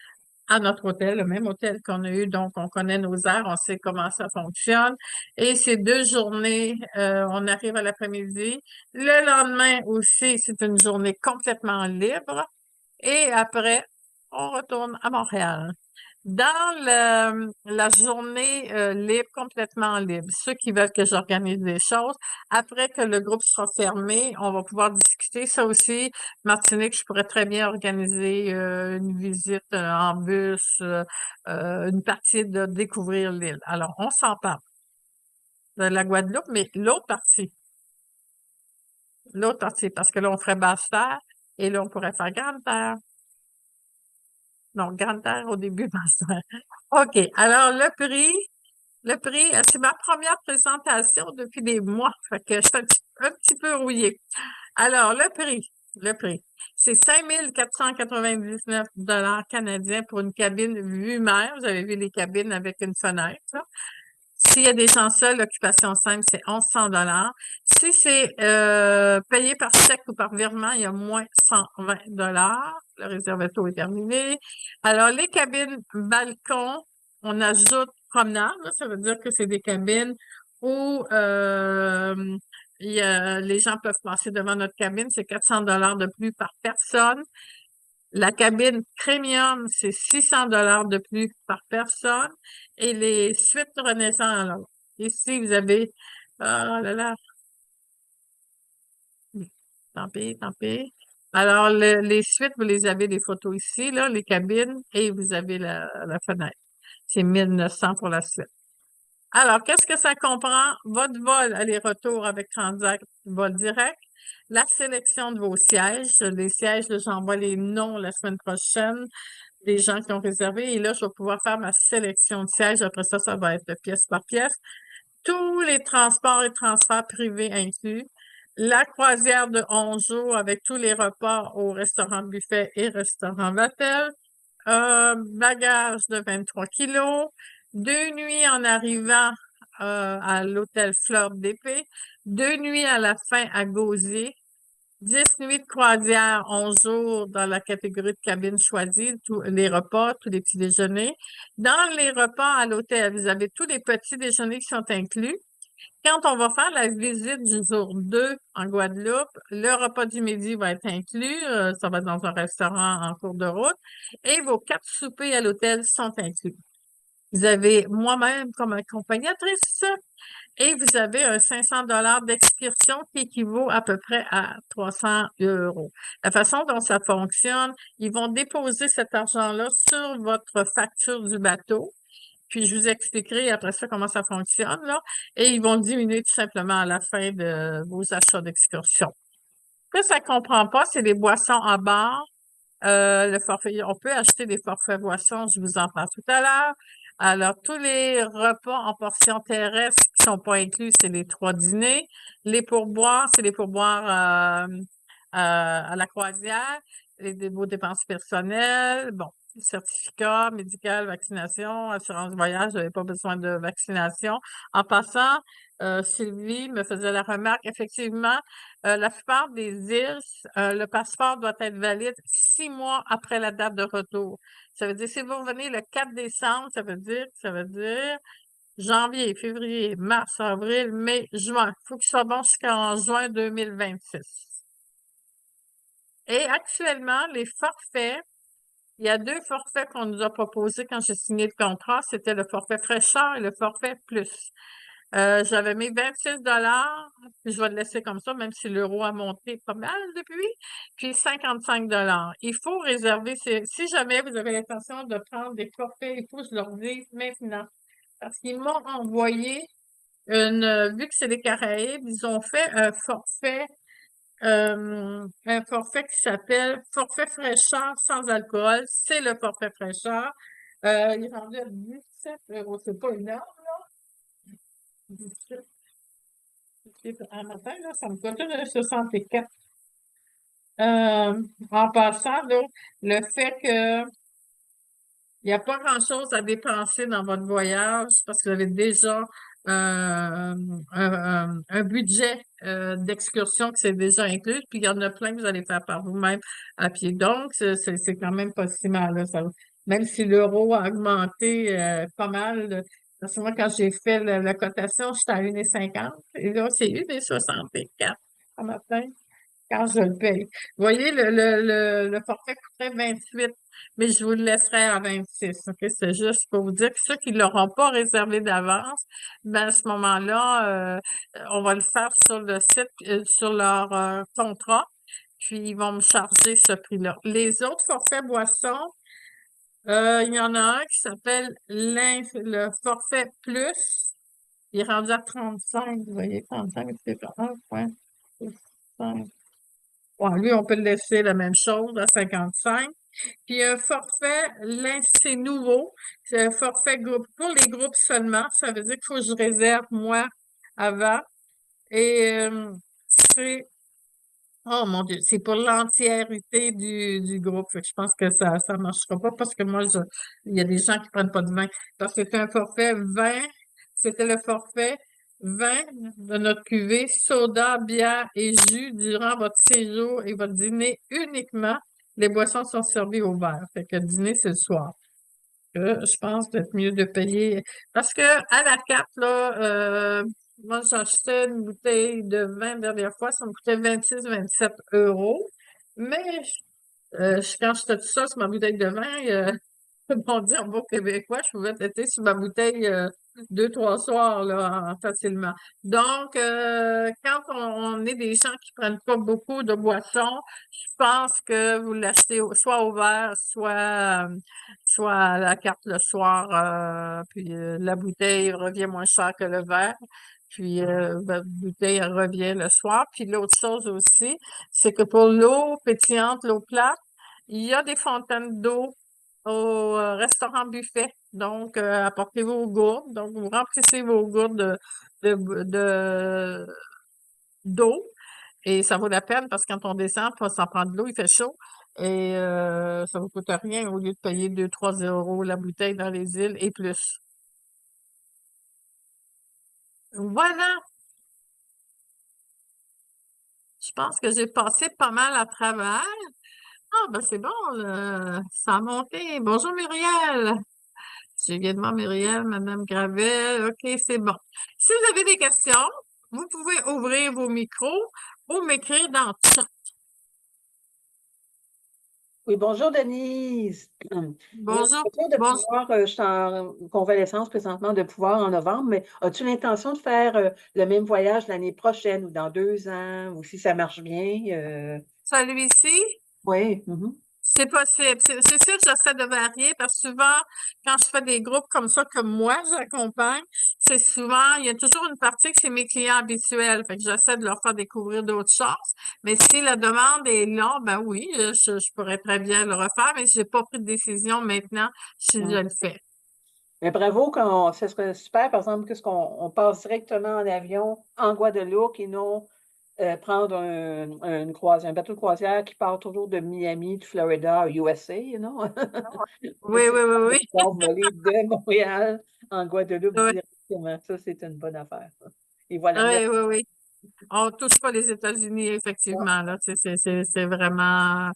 à notre hôtel, le même hôtel qu'on a eu, donc on connaît nos aires, on sait comment ça fonctionne. Et ces 2 journées, on arrive à l'après-midi. Le lendemain aussi, c'est une journée complètement libre. Et après, on retourne à Montréal. Dans la journée libre, complètement libre, ceux qui veulent que j'organise des choses, après que le groupe sera fermé, on va pouvoir discuter. Ça aussi, Martinique, je pourrais très bien organiser une visite en bus, une partie de découvrir l'île. Alors, on s'en parle de la Guadeloupe, mais l'autre partie, parce que là, on ferait Basse-Terre et là, on pourrait faire Grande-Terre. Non, Grande-Terre au début, Basse-Terre. OK. Alors, le prix, c'est ma première présentation depuis des mois. Fait que je suis un petit peu rouillée. Alors, le prix, c'est 5499 canadiens pour une cabine vue mer. Vous avez vu les cabines avec une fenêtre, là. S'il y a des gens seuls, l'occupation simple, c'est 1100 $. Si c'est payé par chèque ou par virement, il y a moins 120 $. Le réservatoire est terminé. Alors, les cabines balcon, on ajoute promenade. Là, ça veut dire que c'est des cabines où les gens peuvent passer devant notre cabine. C'est 400 $ de plus par personne. La cabine premium, c'est 600 $ de plus par personne. Et les suites Renaissance, alors, ici, vous avez, oh là là, tant pis, tant pis. Alors, les suites, vous les avez, les photos ici, là, les cabines, et vous avez la fenêtre. C'est 1900 pour la suite. Alors, qu'est-ce que ça comprend? Votre vol aller-retour avec Transat, vol direct, la sélection de vos sièges. Les sièges, là, j'envoie les noms la semaine prochaine des gens qui ont réservé. Et là, je vais pouvoir faire ma sélection de sièges. Après ça, ça va être pièce par pièce. Tous les transports et transferts privés inclus. La croisière de 11 jours avec tous les repas au restaurant buffet et restaurant Vatel. Bagage de 23 kilos. 2 nuits en arrivant à l'hôtel Fleur d'Épée. 2 nuits à la fin à Gauzier. 10 nuits de croisière, 11 jours dans la catégorie de cabine choisie, tous les repas, tous les petits déjeuners. Dans les repas à l'hôtel, vous avez tous les petits déjeuners qui sont inclus. Quand on va faire la visite du jour 2 en Guadeloupe, le repas du midi va être inclus. Ça va être dans un restaurant en cours de route. Et vos 4 soupers à l'hôtel sont inclus. Vous avez moi-même comme accompagnatrice et vous avez un 500 d'excursion qui équivaut à peu près à 300 euros. La façon dont ça fonctionne, ils vont déposer cet argent-là sur votre facture du bateau. Puis, je vous expliquerai après ça comment ça fonctionne, là. Et ils vont diminuer tout simplement à la fin de vos achats d'excursion. Ce que ça comprend pas, c'est les boissons à bar. Le forfait, on peut acheter des forfaits boissons, je vous en parle tout à l'heure. Alors, tous les repas en portions terrestres qui sont pas inclus, c'est les 3 dîners. Les pourboires, c'est les pourboires à la croisière, vos dépenses personnelles, bon, certificat médical, vaccination, assurance voyage, vous n'avez pas besoin de vaccination. En passant, Sylvie me faisait la remarque, effectivement, la plupart des îles, le passeport doit être valide 6 mois après la date de retour. Ça veut dire, si vous revenez le 4 décembre, ça veut dire janvier, février, mars, avril, mai, juin. Il faut qu'il soit bon jusqu'en juin 2026. Et actuellement, les forfaits, il y a 2 forfaits qu'on nous a proposés quand j'ai signé le contrat. C'était le forfait fraîcheur et le forfait plus. J'avais mis 26 puis je vais le laisser comme ça, même si l'euro a monté pas mal depuis, puis 55 Il faut réserver, si jamais vous avez l'intention de prendre des forfaits, il faut que je leur dise maintenant. Parce qu'ils m'ont envoyé vu que c'est les Caraïbes, ils ont fait un forfait qui s'appelle forfait fraîcheur sans alcool. C'est le forfait fraîcheur. Il est rendu à 17 euros. C'est pas énorme, là. 17. Un matin, là, ça me coûte 64. En passant, là, le fait que il n'y a pas grand-chose à dépenser dans votre voyage parce que vous avez déjà un budget d'excursion qui c'est déjà inclus, puis il y en a plein que vous allez faire par vous-même à pied. Donc, c'est quand même pas si mal, là, même si l'euro a augmenté pas mal. Parce que moi, quand j'ai fait la cotation, j'étais à 1,50 et là, c'est 1,64 ce matin quand je le paye. Vous voyez, le forfait coûterait 28, mais je vous le laisserai à 26. OK? C'est juste pour vous dire que ceux qui ne l'auront pas réservé d'avance, ben, à ce moment-là, on va le faire sur le site, sur leur contrat, puis ils vont me charger ce prix-là. Les autres forfaits boissons, il y en a un qui s'appelle le forfait plus. Il est rendu à 35, vous voyez, 35, c'est 1,5. Ouais, lui, on peut le laisser la même chose à 55. Puis un forfait, là, c'est nouveau. C'est un forfait groupe pour les groupes seulement. Ça veut dire qu'il faut que je réserve moi avant. Et c'est oh mon Dieu, c'est pour l'entièreté du groupe. Fait que je pense que ça marchera pas parce que moi, il y a des gens qui prennent pas de vin. Parce que c'est un forfait vin. C'était le forfait vin de notre cuvée, soda, bière et jus durant votre séjour et votre dîner uniquement. Les boissons sont servies au verre. Fait que le dîner, c'est le soir. Je pense d'être mieux de payer. Parce que à la carte, là, moi, j'achetais une bouteille de vin la dernière fois, ça me coûtait 26-27 euros. Mais quand j'étais tout ça sur ma bouteille de vin, comme on dit en bon québécois, je pouvais têter sur ma bouteille 2-3 soirs là, facilement. Donc, quand on est des gens qui prennent pas beaucoup de boissons, je pense que vous l'achetez soit au verre, soit à la carte le soir, puis la bouteille revient moins cher que le verre. Puis, la bouteille elle revient le soir. Puis l'autre chose aussi, c'est que pour l'eau pétillante, l'eau plate, il y a des fontaines d'eau au restaurant buffet. Donc, apportez vos gourdes. Donc, vous remplissez vos gourdes d'eau. Et ça vaut la peine parce que quand on descend, faut s'en prendre de l'eau, il fait chaud. Et ça vous coûte rien au lieu de payer 2-3 € la bouteille dans les îles et plus. Voilà, je pense que j'ai passé pas mal à travers. Ah, ben c'est bon, ça a monté. Bonjour Muriel. J'ai également Muriel, Madame Gravel. OK, c'est bon. Si vous avez des questions, vous pouvez ouvrir vos micros ou m'écrire dans le chat. Oui, bonjour Denise. Bonjour. C'est sûr de Bonjour. pouvoir, je suis en convalescence présentement, de pouvoir en novembre, mais as-tu l'intention de faire le même voyage l'année prochaine ou dans 2 ans, ou si ça marche bien? Celui-ci, Oui. c'est possible. C'est sûr que j'essaie de varier parce que souvent, quand je fais des groupes comme ça, que moi j'accompagne, c'est souvent, il y a toujours une partie que c'est mes clients habituels. Fait que j'essaie de leur faire découvrir d'autres choses. Mais si la demande est là, ben oui, je pourrais très bien le refaire, mais j'ai pas pris de décision maintenant si je le fais. Mais bravo, ce serait super, par exemple, on passe directement en avion en Guadeloupe et non prendre un bateau de croisière qui part toujours de Miami, de Florida, USA, non? Oui, oui, oui, oui. Pouvoir voler de Montréal en Guadeloupe Oui, directement. Ça, c'est une bonne affaire. Et voilà, oui, merci. oui, oui. On touche pas les États-Unis, effectivement, là. C'est vraiment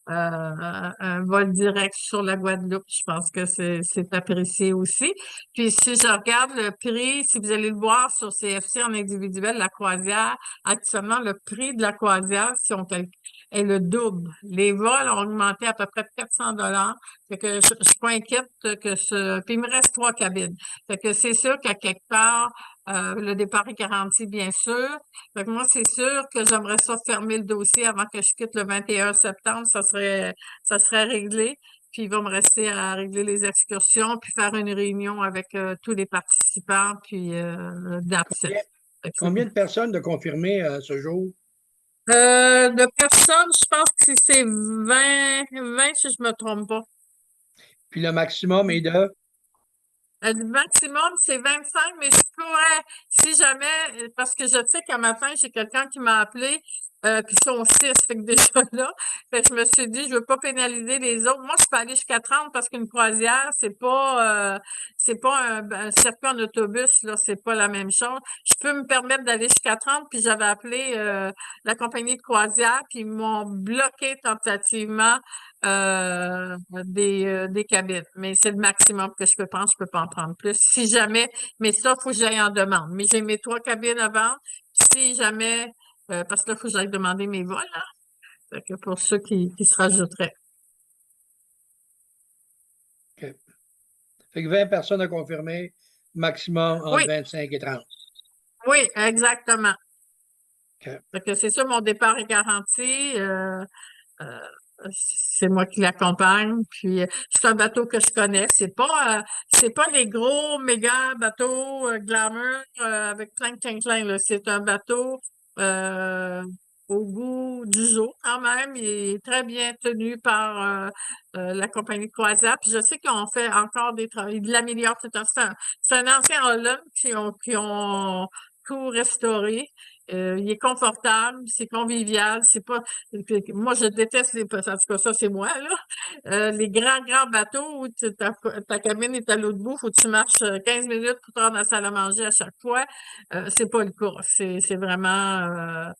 un vol direct sur la Guadeloupe. Je pense que c'est apprécié aussi. Puis si je regarde le prix, si vous allez le voir sur CFC en individuel, la croisière, actuellement, le prix de la croisière, si on calcule, est le double. Les vols ont augmenté à peu près de 400 $. Fait que je suis pas inquiète que puis il me reste 3 cabines. Fait que c'est sûr qu'à quelque part, le départ est garanti, bien sûr. Fait que moi, c'est sûr que j'aimerais ça fermer le dossier avant que je quitte le 21 septembre. Ça serait réglé. Puis il va me rester à régler les excursions, puis faire une réunion avec tous les participants, puis that's it. Combien, Fait que combien de personnes de confirmer ce jour? de personnes, je pense que c'est 20 si je me trompe pas. Puis le maximum est de. Le maximum, c'est 25, mais je pourrais, si jamais, parce que je sais qu'un matin, j'ai quelqu'un qui m'a appelé, puis ils sont 6, fait que déjà là, fait que je me suis dit, je veux pas pénaliser les autres. Moi, je peux aller jusqu'à 30 parce qu'une croisière, c'est pas un circuit en autobus, là, c'est pas la même chose. Je peux me permettre d'aller jusqu'à 30, puis j'avais appelé la compagnie de croisière, puis ils m'ont bloqué tentativement des cabines. Mais c'est le maximum que je peux prendre. Je peux pas en prendre plus. Si jamais, mais ça, il faut que j'aille en demande. Mais j'ai mes 3 cabines à vendre. Si jamais, parce que là, il faut que j'aille demander mes vols, hein. Fait que pour ceux qui se rajouteraient. OK. Fait que 20 personnes à confirmer, maximum entre Oui, 25 et 30. oui, exactement. OK. Fait que c'est sûr, mon départ est garanti. Euh, c'est moi qui l'accompagne. Puis c'est un bateau que je connais. C'est pas les gros méga bateaux glamour avec plein de clin là. C'est un bateau euh, au goût du jour quand même. Il est très bien tenu par la compagnie de croisière. Puis je sais qu'on fait encore des travaux. Ils l'améliorent tout le temps. C'est un ancien Holland qui ont tout restauré. Il est confortable, c'est convivial, c'est pas. Moi, je déteste en tout cas, ça, c'est moi, là. Les grands bateaux où ta cabine est à l'autre bout, faut que tu marches 15 minutes pour te rendre à la salle à manger à chaque fois. C'est pas le cas. C'est vraiment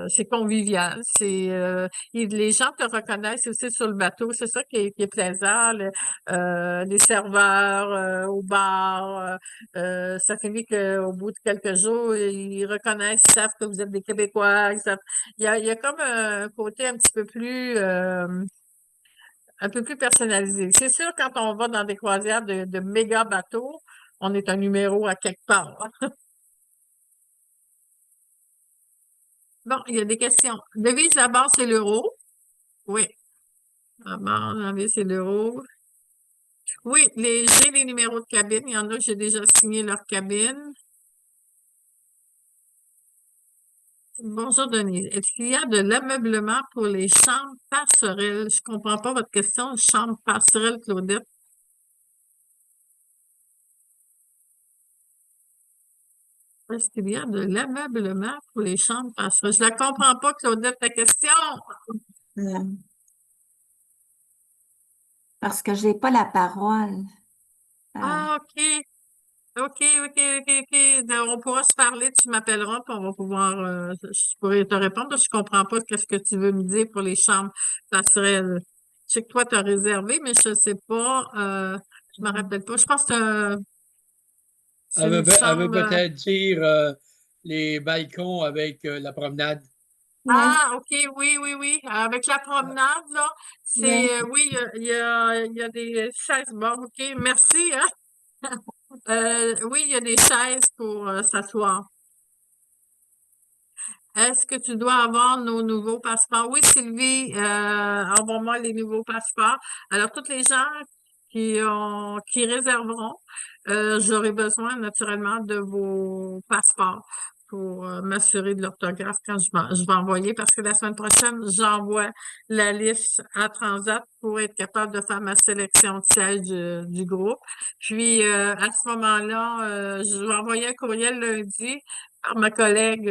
c'est convivial. Les gens te reconnaissent aussi sur le bateau. C'est ça qui est plaisant. Les serveurs au bar. Ça finit qu'au bout de quelques jours, ils reconnaissent, ils savent que vous êtes des Québécois. Il y a comme un côté un peu plus personnalisé. C'est sûr, quand on va dans des croisières de méga bateaux, on est un numéro à quelque part, hein. Bon, il y a des questions. Devise la base, c'est l'euro. Oui. La base, c'est l'euro. Oui, j'ai les numéros de cabine. Il y en a que j'ai déjà signé leur cabine. Bonjour Denise. Est-ce qu'il y a de l'ameublement pour les chambres passerelles? Je comprends pas votre question. Chambre passerelle, Claudette. Est-ce qu'il y a de l'ameublement pour les chambres passerelles? Je la comprends pas, Claudette, ta question. Euh, Parce que j'ai pas la parole. Ah, OK. OK, OK, OK, OK. On pourra se parler, tu m'appelleras, puis on va pouvoir, je pourrais te répondre, parce que je comprends pas qu'est-ce que tu veux me dire pour les chambres passerelles. Je sais que toi, tu as réservé, mais je sais pas, je me rappelle pas. Je pense que c'est Elle une veut chambre. peut-être dire les balcons avec la promenade. Ouais, Ah, OK, oui, oui, oui. Avec la promenade, là, ouais. c'est, oui, il y a des chaises. Bon, OK, merci, hein. Oui, il y a des chaises pour s'asseoir. Est-ce que tu dois avoir nos nouveaux passeports? Oui, Sylvie, envoie-moi les nouveaux passeports. Alors, toutes les gens qui réserveront, j'aurai besoin naturellement de vos passeports pour m'assurer de l'orthographe quand je vais envoyer, parce que la semaine prochaine, j'envoie la liste à Transat pour être capable de faire ma sélection de siège du groupe. Puis, à ce moment-là, je vais envoyer un courriel lundi par ma collègue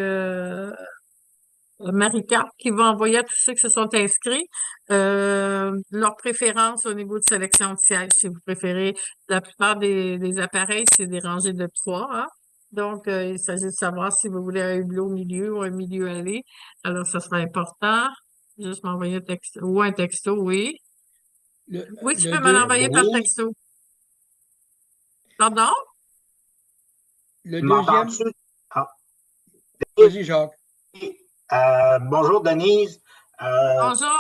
Marie-Carte qui va envoyer à tous ceux qui se sont inscrits leur préférence au niveau de sélection de siège, si vous préférez. La plupart des appareils, c'est des rangées de 3, hein. Donc, il s'agit de savoir si vous voulez un hublot au milieu ou un milieu allé. Alors, ça sera important. Juste m'envoyer un texto ou un texto, oui. Le, Oui, tu le peux me deux- l'envoyer par Denise, texto. Pardon? le deuxième, m'entends-tu? Ah, vas-y, Jacques. bonjour Denise. Bonjour.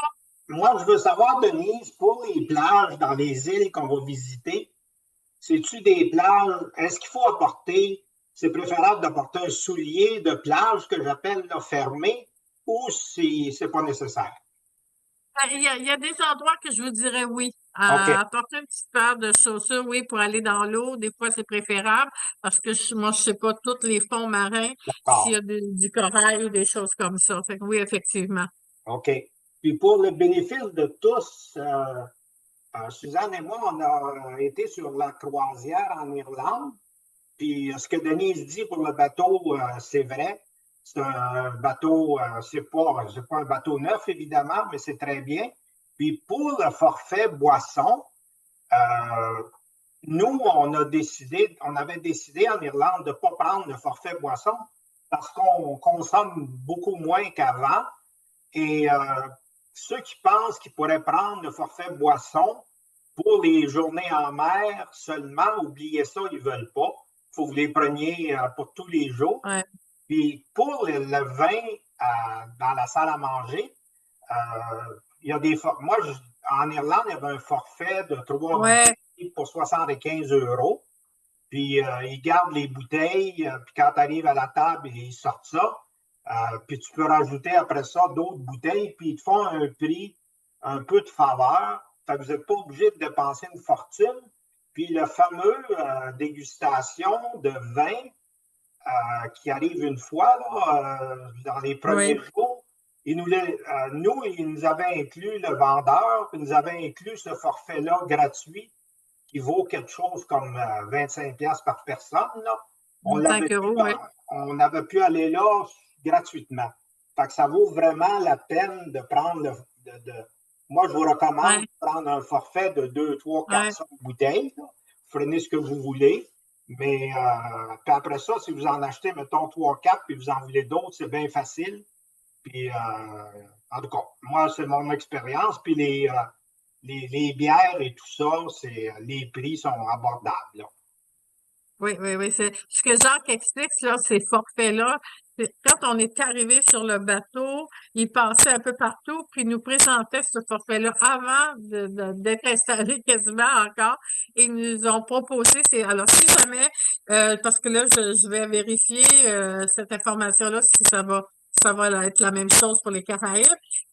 Moi, je veux savoir, Denise, pour les plages dans les îles qu'on va visiter, c'est-tu des plages, est-ce qu'il faut apporter, c'est préférable d'apporter un soulier de plage que j'appelle là, fermé, ou si c'est pas nécessaire? Il y a des endroits que je vous dirais oui. OK, Apporter une petite paire de chaussures, oui, pour aller dans l'eau. Des fois, c'est préférable parce que moi, je sais pas tous les fonds marins, s'il y d'accord. a du corail ou des choses comme ça. Fait que oui, effectivement. OK. Puis pour le bénéfice de tous, Suzanne et moi, on a été sur la croisière en Irlande. Puis ce que Denise dit pour le bateau, c'est vrai. C'est un bateau, c'est pas un bateau neuf, évidemment, mais c'est très bien. Puis pour le forfait boisson, euh, nous, on avait décidé en Irlande de ne pas prendre le forfait boisson parce qu'on consomme beaucoup moins qu'avant. Et ceux qui pensent qu'ils pourraient prendre le forfait boisson pour les journées en mer seulement, oubliez ça, ils ne veulent pas. Il faut que vous les preniez pour tous les jours. Ouais. Puis pour le vin dans la salle à manger, il y a des moi, en Irlande, il y avait un forfait de 3 Ouais. bouteilles pour 75 €. Puis ils gardent les bouteilles, puis quand tu arrives à la table, ils sortent ça. Puis tu peux rajouter après ça d'autres bouteilles, puis ils te font un prix un peu de faveur. Fait que vous n'êtes pas obligé de dépenser une fortune. Puis le fameux dégustation de vin qui arrive une fois là, dans les premiers jours, il nous avait inclus le vendeur, puis nous avait inclus ce forfait-là gratuit qui vaut quelque chose comme 25$ par personne. Là. On 5 €, oui. on avait pu aller là gratuitement. Fait que ça vaut vraiment la peine de prendre moi, je vous recommande de prendre un forfait de 2, 3, 4, 5 bouteilles. Là. Prenez ce que vous voulez. Mais puis après ça, si vous en achetez, mettons 3, 4, puis vous en voulez d'autres, c'est bien facile. Puis en tout cas, moi, c'est mon expérience. Puis les bières et tout ça, les prix sont abordables. Là. Oui, oui, oui. C'est ce que Jacques explique, là, ces forfaits-là. Quand on est arrivé sur le bateau, il passait un peu partout, puis il nous présentait ce forfait-là avant d'être installé quasiment encore. Et ils nous ont proposé, alors si jamais, parce que là, je vais vérifier cette information-là, si ça va être la même chose pour les Caraïbes.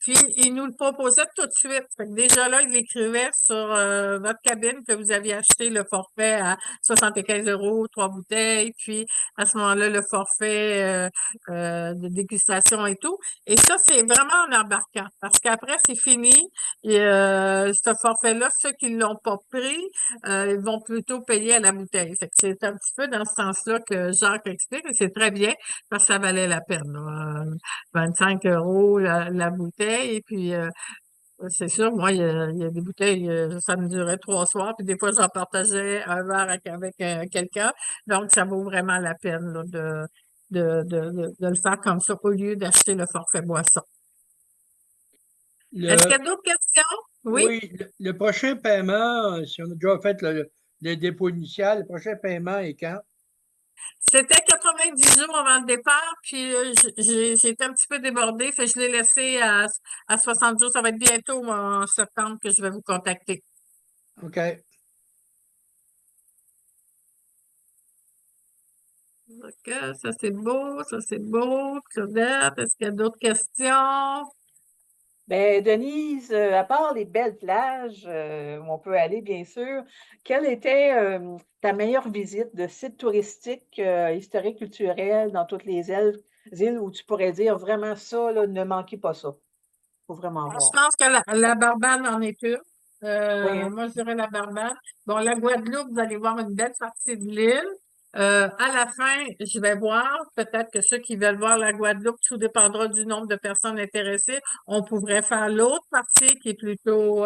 Puis, il nous le proposait tout de suite. Fait que déjà là, il écrivait sur votre cabine que vous aviez acheté le forfait à 75 €, 3 bouteilles, puis à ce moment-là, le forfait de dégustation et tout. Et ça, c'est vraiment en embarquant, parce qu'après, c'est fini. Et ce forfait-là, ceux qui ne l'ont pas pris, ils vont plutôt payer à la bouteille. Fait que c'est un petit peu dans ce sens-là que Jacques explique, et c'est très bien, parce que ça valait la peine, là. 25 € la bouteille, et puis c'est sûr, moi, il y a des bouteilles, ça me durait 3 soirs, puis des fois, j'en partageais un verre avec quelqu'un. Donc, ça vaut vraiment la peine là, de le faire comme ça au lieu d'acheter le forfait boisson. Est-ce qu'il y a Le, d'autres questions? Oui, oui, le prochain paiement, si on a déjà fait le dépôt initial, le prochain paiement est quand? c'était 90 jours avant le départ, puis j'ai été un petit peu débordée, fait que je l'ai laissé à 60 jours. Ça va être bientôt en septembre que je vais vous contacter. OK. OK, ça c'est beau, ça c'est beau. Claudette, est-ce qu'il y a d'autres questions? Ben, Denise, à part les belles plages où on peut aller, bien sûr, quelle était ta meilleure visite de site touristique, historique, culturel dans toutes les îles où tu pourrais dire vraiment ça, là, ne manquez pas ça. Faut vraiment Je voir. pense que la Barbade en est une. Oui, hein? Moi, je dirais la Barbade. Bon, la Guadeloupe, vous allez voir une belle partie de l'île. À la fin, je vais voir, peut-être que ceux qui veulent voir la Guadeloupe, tout dépendra du nombre de personnes intéressées. On pourrait faire l'autre partie qui est plutôt...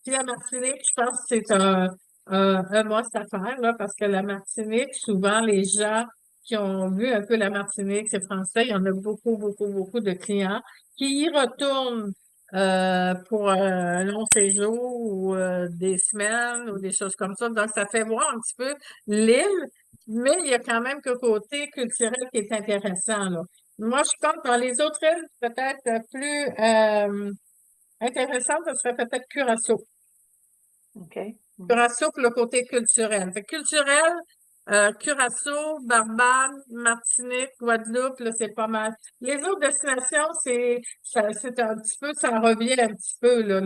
puis la Martinique, je pense que c'est un must à faire, là, parce que la Martinique, souvent, les gens qui ont vu un peu la Martinique, c'est français, il y en a beaucoup, beaucoup, beaucoup de clients qui y retournent pour un long séjour ou des semaines ou des choses comme ça. Donc, ça fait voir un petit peu l'île, mais il y a quand même que côté culturel qui est intéressant, là. Moi, je pense que dans les autres îles, peut-être plus intéressant, ce serait peut-être Curaçao. OK. Curaçao pour le côté culturel. Fait que culturel, Curaçao, Barbade, Martinique, Guadeloupe, là, c'est pas mal. Les autres destinations, c'est un petit peu, ça revient un petit peu, là,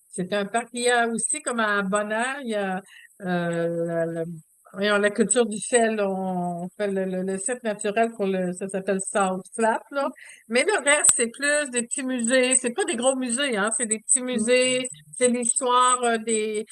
c'est un parc. Il y a aussi, comme à Bonaire, il y a, voyons, la culture du sel, on fait le site naturel pour ça s'appelle South Flat, là. Mais le reste, c'est plus des petits musées. C'est pas des gros musées, hein, c'est des petits musées. C'est l'histoire des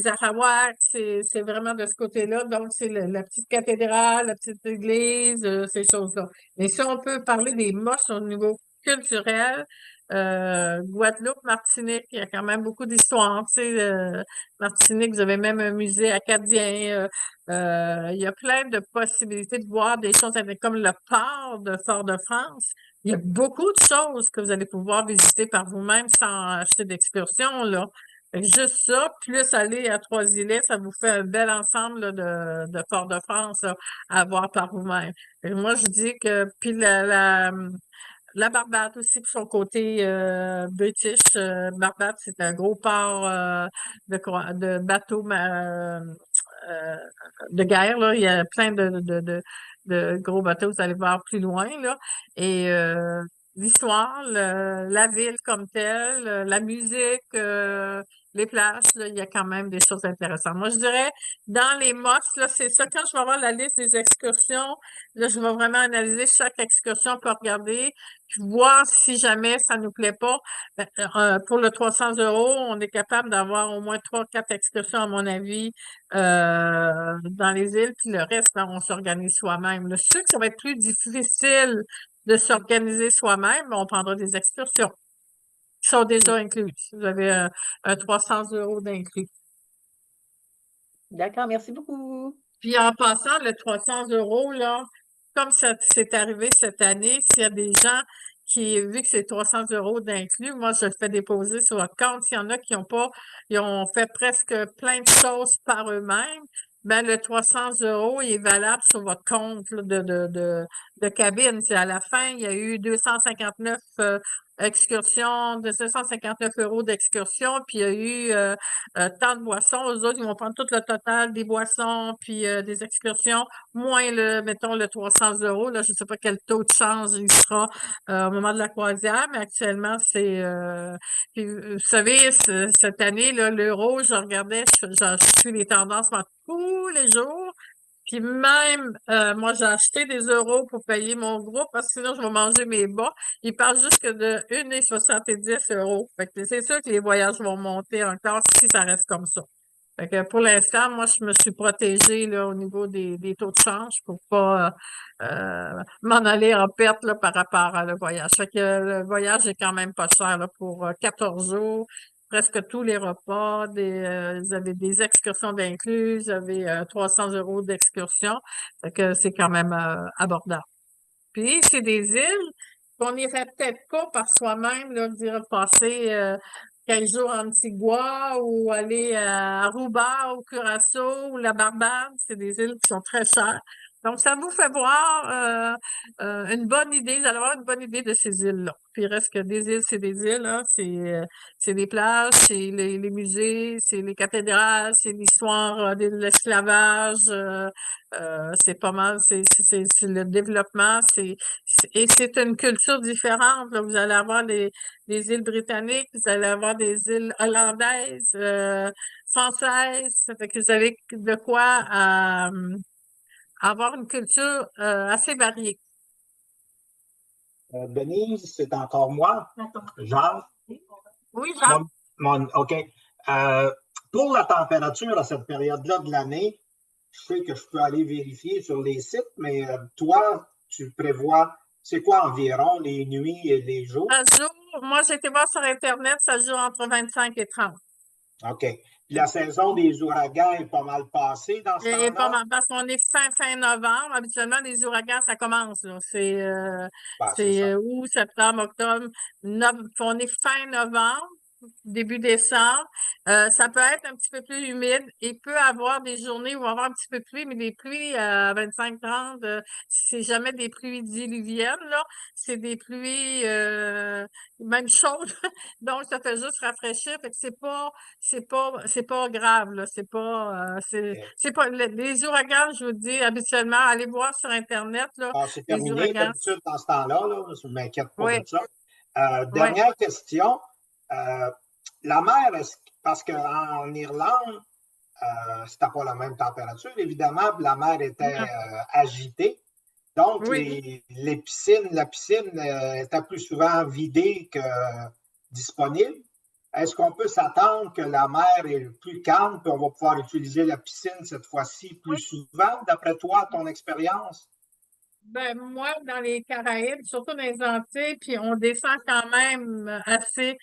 Arawaks, c'est vraiment de ce côté-là. Donc, c'est la petite cathédrale, la petite église, ces choses-là. Mais si on peut parler des mosses au niveau culturel, Guadeloupe, Martinique, il y a quand même beaucoup d'histoires. Tu sais, Martinique, vous avez même un musée acadien. Il y a plein de possibilités de voir des choses comme le port de Fort-de-France. Il y a beaucoup de choses que vous allez pouvoir visiter par vous-même sans acheter d'excursion, là. Fait que juste ça, plus aller à Trois-Îlets, ça vous fait un bel ensemble là, de Fort-de-France là, à voir par vous-même. Et moi, je dis que, puis la Barbade aussi, pour son côté british. Barbade, c'est un gros port de bateaux de guerre, là. Il y a plein de gros bateaux, vous allez voir plus loin, là. Et l'histoire, la ville comme telle, la musique, les plages, là, il y a quand même des choses intéressantes. Moi, je dirais, dans les mosses, là, c'est ça, quand je vais avoir la liste des excursions, là, je vais vraiment analyser chaque excursion pour regarder, puis voir si jamais ça nous plaît pas. Pour le 300 €, on est capable d'avoir au moins 3-4 excursions, à mon avis, dans les îles, puis le reste, là, on s'organise soi-même. Je sais que ça va être plus difficile de s'organiser soi-même, mais on prendra des excursions qui sont déjà incluses. Vous avez un 300 € d'inclus. D'accord, merci beaucoup. Puis en passant, le 300 € là, comme ça c'est arrivé cette année, s'il y a des gens qui, vu que c'est 300 € d'inclus, moi, je le fais déposer sur votre compte. S'il y en a qui ont pas, ils ont fait presque plein de choses par eux-mêmes, ben le 300 € il est valable sur votre compte là, de cabine. C'est à la fin, il y a eu 259 excursion de 759 € d'excursion, puis il y a eu tant de boissons. Eux autres, ils vont prendre tout le total des boissons, puis des excursions, moins mettons, le 300 €. Là, je ne sais pas quel taux de change il sera au moment de la croisière, mais actuellement, c'est... puis, vous savez, cette année, là, l'euro, je regardais, je suis les tendances tous les jours. Puis même, moi, j'ai acheté des euros pour payer mon groupe parce que sinon, je vais manger mes bas. Ils parlent juste que de 1,70 €. Fait que c'est sûr que les voyages vont monter encore si ça reste comme ça. Fait que pour l'instant, moi, je me suis protégée là, au niveau des taux de change pour pas m'en aller en perte là, par rapport à le voyage. Fait que le voyage est quand même pas cher là, pour 14 jours. Presque tous les repas, vous avez des excursions d'inclus, vous avez 300 € d'excursion. Fait que c'est quand même abordable. Puis, c'est des îles qu'on n'irait peut-être pas par soi-même, là, dire passer 15 jours en Antigua ou aller à Aruba ou Curaçao ou la Barbade. C'est des îles qui sont très chères. Donc, ça vous fait voir une bonne idée, vous allez avoir une bonne idée de ces îles-là. Puis, il reste que des îles, c'est des îles, hein. C'est des plages, c'est les musées, c'est les cathédrales, c'est l'histoire de l'esclavage, c'est pas mal, c'est le développement, et c'est une culture différente. Là. Vous allez avoir des îles britanniques, vous allez avoir des îles hollandaises, françaises. Ça fait que vous avez de quoi avoir une culture assez variée. Denise, c'est encore moi. Jean? Oui, Jean? OK. Pour la température à cette période-là de l'année, je sais que je peux aller vérifier sur les sites, mais toi, tu prévois, c'est quoi environ les nuits et les jours? Ça joue, moi, j'ai été voir sur Internet, ça joue entre 25 et 30. OK. Puis la saison des ouragans est pas mal passée dans ce Et pas temps-là? mal, parce qu'on est fin novembre. Habituellement, les ouragans, ça commence. Là. C'est C'est ça. août, septembre, octobre. On est fin novembre, début décembre. Ça peut être un petit peu plus humide. Il peut avoir des journées où on va avoir un petit peu de pluie, mais les pluies à 25-30, c'est jamais des pluies diluviennes, là. C'est des pluies même chaudes. Donc, ça fait juste rafraîchir. Fait que c'est pas grave, là. C'est pas, c'est pas, les ouragans, je vous dis, habituellement, allez voir sur Internet, là. C'est Les terminé ouragans. d'habitude dans ce temps-là, là. Je ne m'inquiète pas Oui. de ça. Dernière question. La mer, parce qu'en Irlande, c'était pas la même température, évidemment, la mer était agitée. Donc, Oui. la piscine était plus souvent vidée que disponible. Est-ce qu'on peut s'attendre que la mer est plus calme et on va pouvoir utiliser la piscine cette fois-ci plus souvent, d'après toi, ton expérience? Ben, moi, dans les Caraïbes, surtout dans les Antilles, puis on descend quand même assez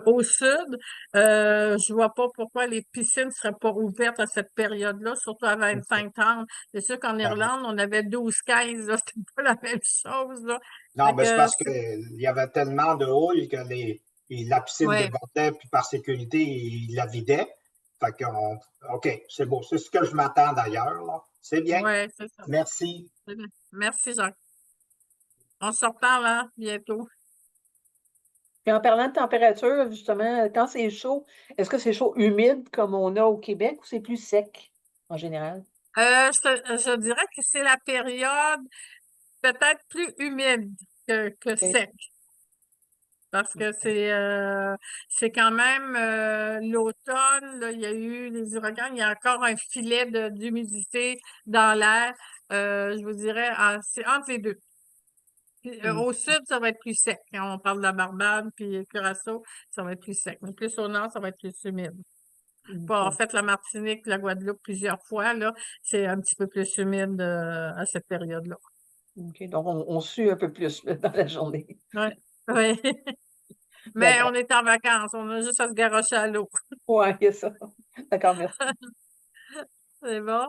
au sud. Je vois pas pourquoi les piscines ne seraient pas ouvertes à cette période-là, surtout à 25-30. C'est sûr qu'en Irlande, on avait 12-15, là, c'était pas la même chose, là. Non, mais c'est parce c'est- qu'il y avait tellement de houle que la piscine Ouais, débordait, puis par sécurité, il la vidait. Fait que, OK, c'est beau. C'est ce que je m'attends d'ailleurs, là. C'est bien. ouais, c'est ça. Merci. C'est bien. Merci, Jacques. On se reparle, hein, bientôt. Puis en parlant de température, justement, quand c'est chaud, est-ce que c'est chaud humide comme on a au Québec ou c'est plus sec en général? Je dirais que c'est la période peut-être plus humide que OK. sec. Parce que c'est quand même l'automne, là, il y a eu les ouragans, il y a encore un filet d'humidité dans l'air. Je vous dirais, c'est entre les deux. Puis, au sud, ça va être plus sec. Quand on parle de la Barbade puis Curaçao, ça va être plus sec. Mais plus au nord, ça va être plus humide. Pour avoir fait la Martinique, la Guadeloupe plusieurs fois, là, c'est un petit peu plus humide à cette période-là. OK. Donc, on sue un peu plus là, dans la journée. Oui, oui. Mais D'accord. on est en vacances, on a juste à se garrocher à l'eau. Oui, il y a ça. D'accord, merci. C'est bon?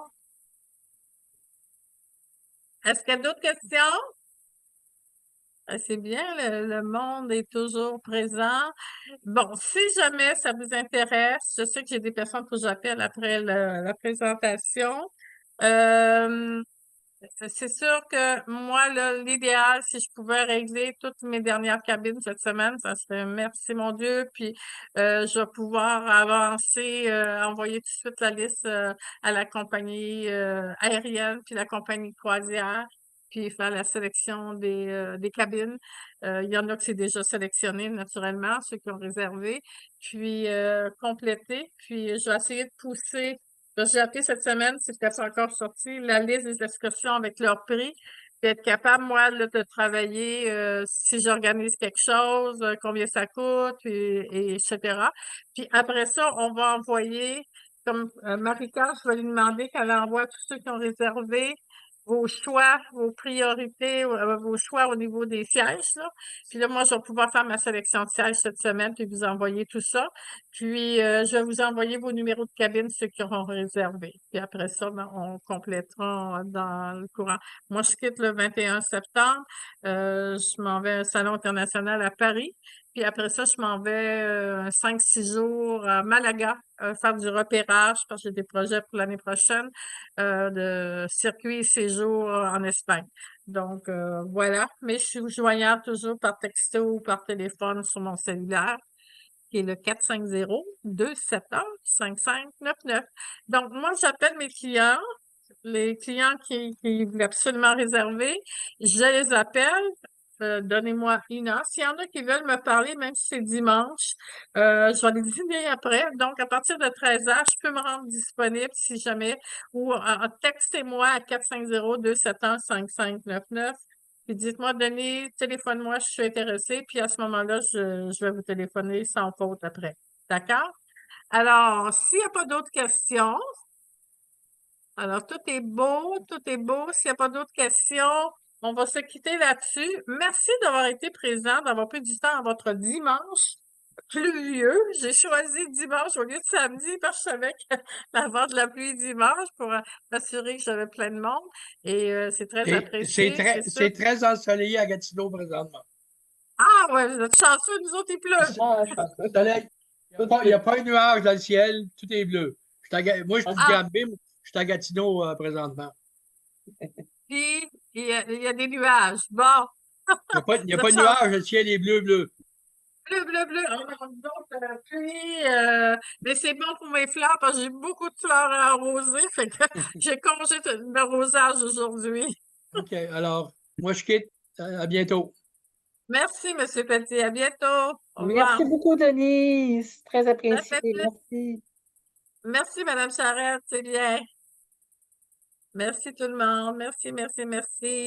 Est-ce qu'il y a d'autres questions? C'est bien, le monde est toujours présent. Bon, si jamais ça vous intéresse, je sais que j'ai des personnes que j'appelle après la présentation. C'est sûr que moi, là, l'idéal, si je pouvais régler toutes mes dernières cabines cette semaine, ça serait merci mon Dieu. Puis je vais pouvoir avancer, envoyer tout de suite la liste à la compagnie aérienne, puis la compagnie croisière, puis faire la sélection des cabines. Il y en a que c'est déjà sélectionné, naturellement, ceux qui ont réservé, puis compléter. Puis je vais essayer de pousser. J'ai appris cette semaine, si c'était pas encore sorti, la liste des excursions avec leur prix, puis être capable, moi, là, de travailler si j'organise quelque chose, combien ça coûte, et etc. Puis après ça, on va envoyer, comme Marie-Carle, je vais lui demander qu'elle envoie tous ceux qui ont réservé vos choix, vos priorités, vos choix au niveau des sièges, là. Puis là, moi, je vais pouvoir faire ma sélection de sièges cette semaine, puis vous envoyer tout ça. Puis, je vais vous envoyer vos numéros de cabine, ceux qui auront réservé. Puis après ça, ben, on complétera dans le courant. Moi, je quitte le 21 septembre. Je m'en vais à un salon international à Paris. Puis après ça, je m'en vais 5-6 jours à Malaga, faire du repérage parce que j'ai des projets pour l'année prochaine de circuit et séjour en Espagne. Donc, voilà. Mais je suis joignable toujours par texto ou par téléphone sur mon cellulaire, qui est le 450-271-5599. Donc, moi, j'appelle mes clients, les clients qui voulaient absolument réserver, je les appelle. Donnez-moi 1 heure. S'il y en a qui veulent me parler, même si c'est dimanche, je vais aller dîner après. Donc, à partir de 13 heures, je peux me rendre disponible si jamais, ou textez-moi à 450-271-5599. Puis dites-moi, Denis, téléphone-moi, je suis intéressée. Puis à ce moment-là, je vais vous téléphoner sans faute après. D'accord? Alors, s'il n'y a pas d'autres questions, alors tout est beau, tout est beau. S'il n'y a pas d'autres questions, on va se quitter là-dessus. Merci d'avoir été présent, d'avoir pris du temps à votre dimanche pluvieux. J'ai choisi dimanche au lieu de samedi parce que je savais qu'il allait avoir de la pluie dimanche pour m'assurer que j'avais plein de monde. Et c'est très C'est apprécié, c'est sûr. c'est très ensoleillé à Gatineau présentement. Ah ouais, vous êtes chanceux, nous autres, il pleut. Ah, je pense pas. Soleil. Il n'y a pas un nuage dans le ciel, tout est bleu. Moi, je suis de Ah, Granby, mais je suis à Gatineau présentement. puis il y a des nuages. Bon, Il n'y a vous pas êtes de chanceux. nuage, le ciel est bleu, bleu. Bleu, bleu, bleu. Alors, donc, puis, mais c'est bon pour mes fleurs parce que j'ai beaucoup de fleurs à arroser. Fait que j'ai congé d'arrosage aujourd'hui. OK, alors, moi, je quitte. À bientôt. Merci, M. Petit. À bientôt. Au revoir. Merci beaucoup, Denise. Très Ça apprécié. fait plaisir. Merci. Merci, Mme Charette. C'est bien. Merci tout le monde. Merci, merci, merci.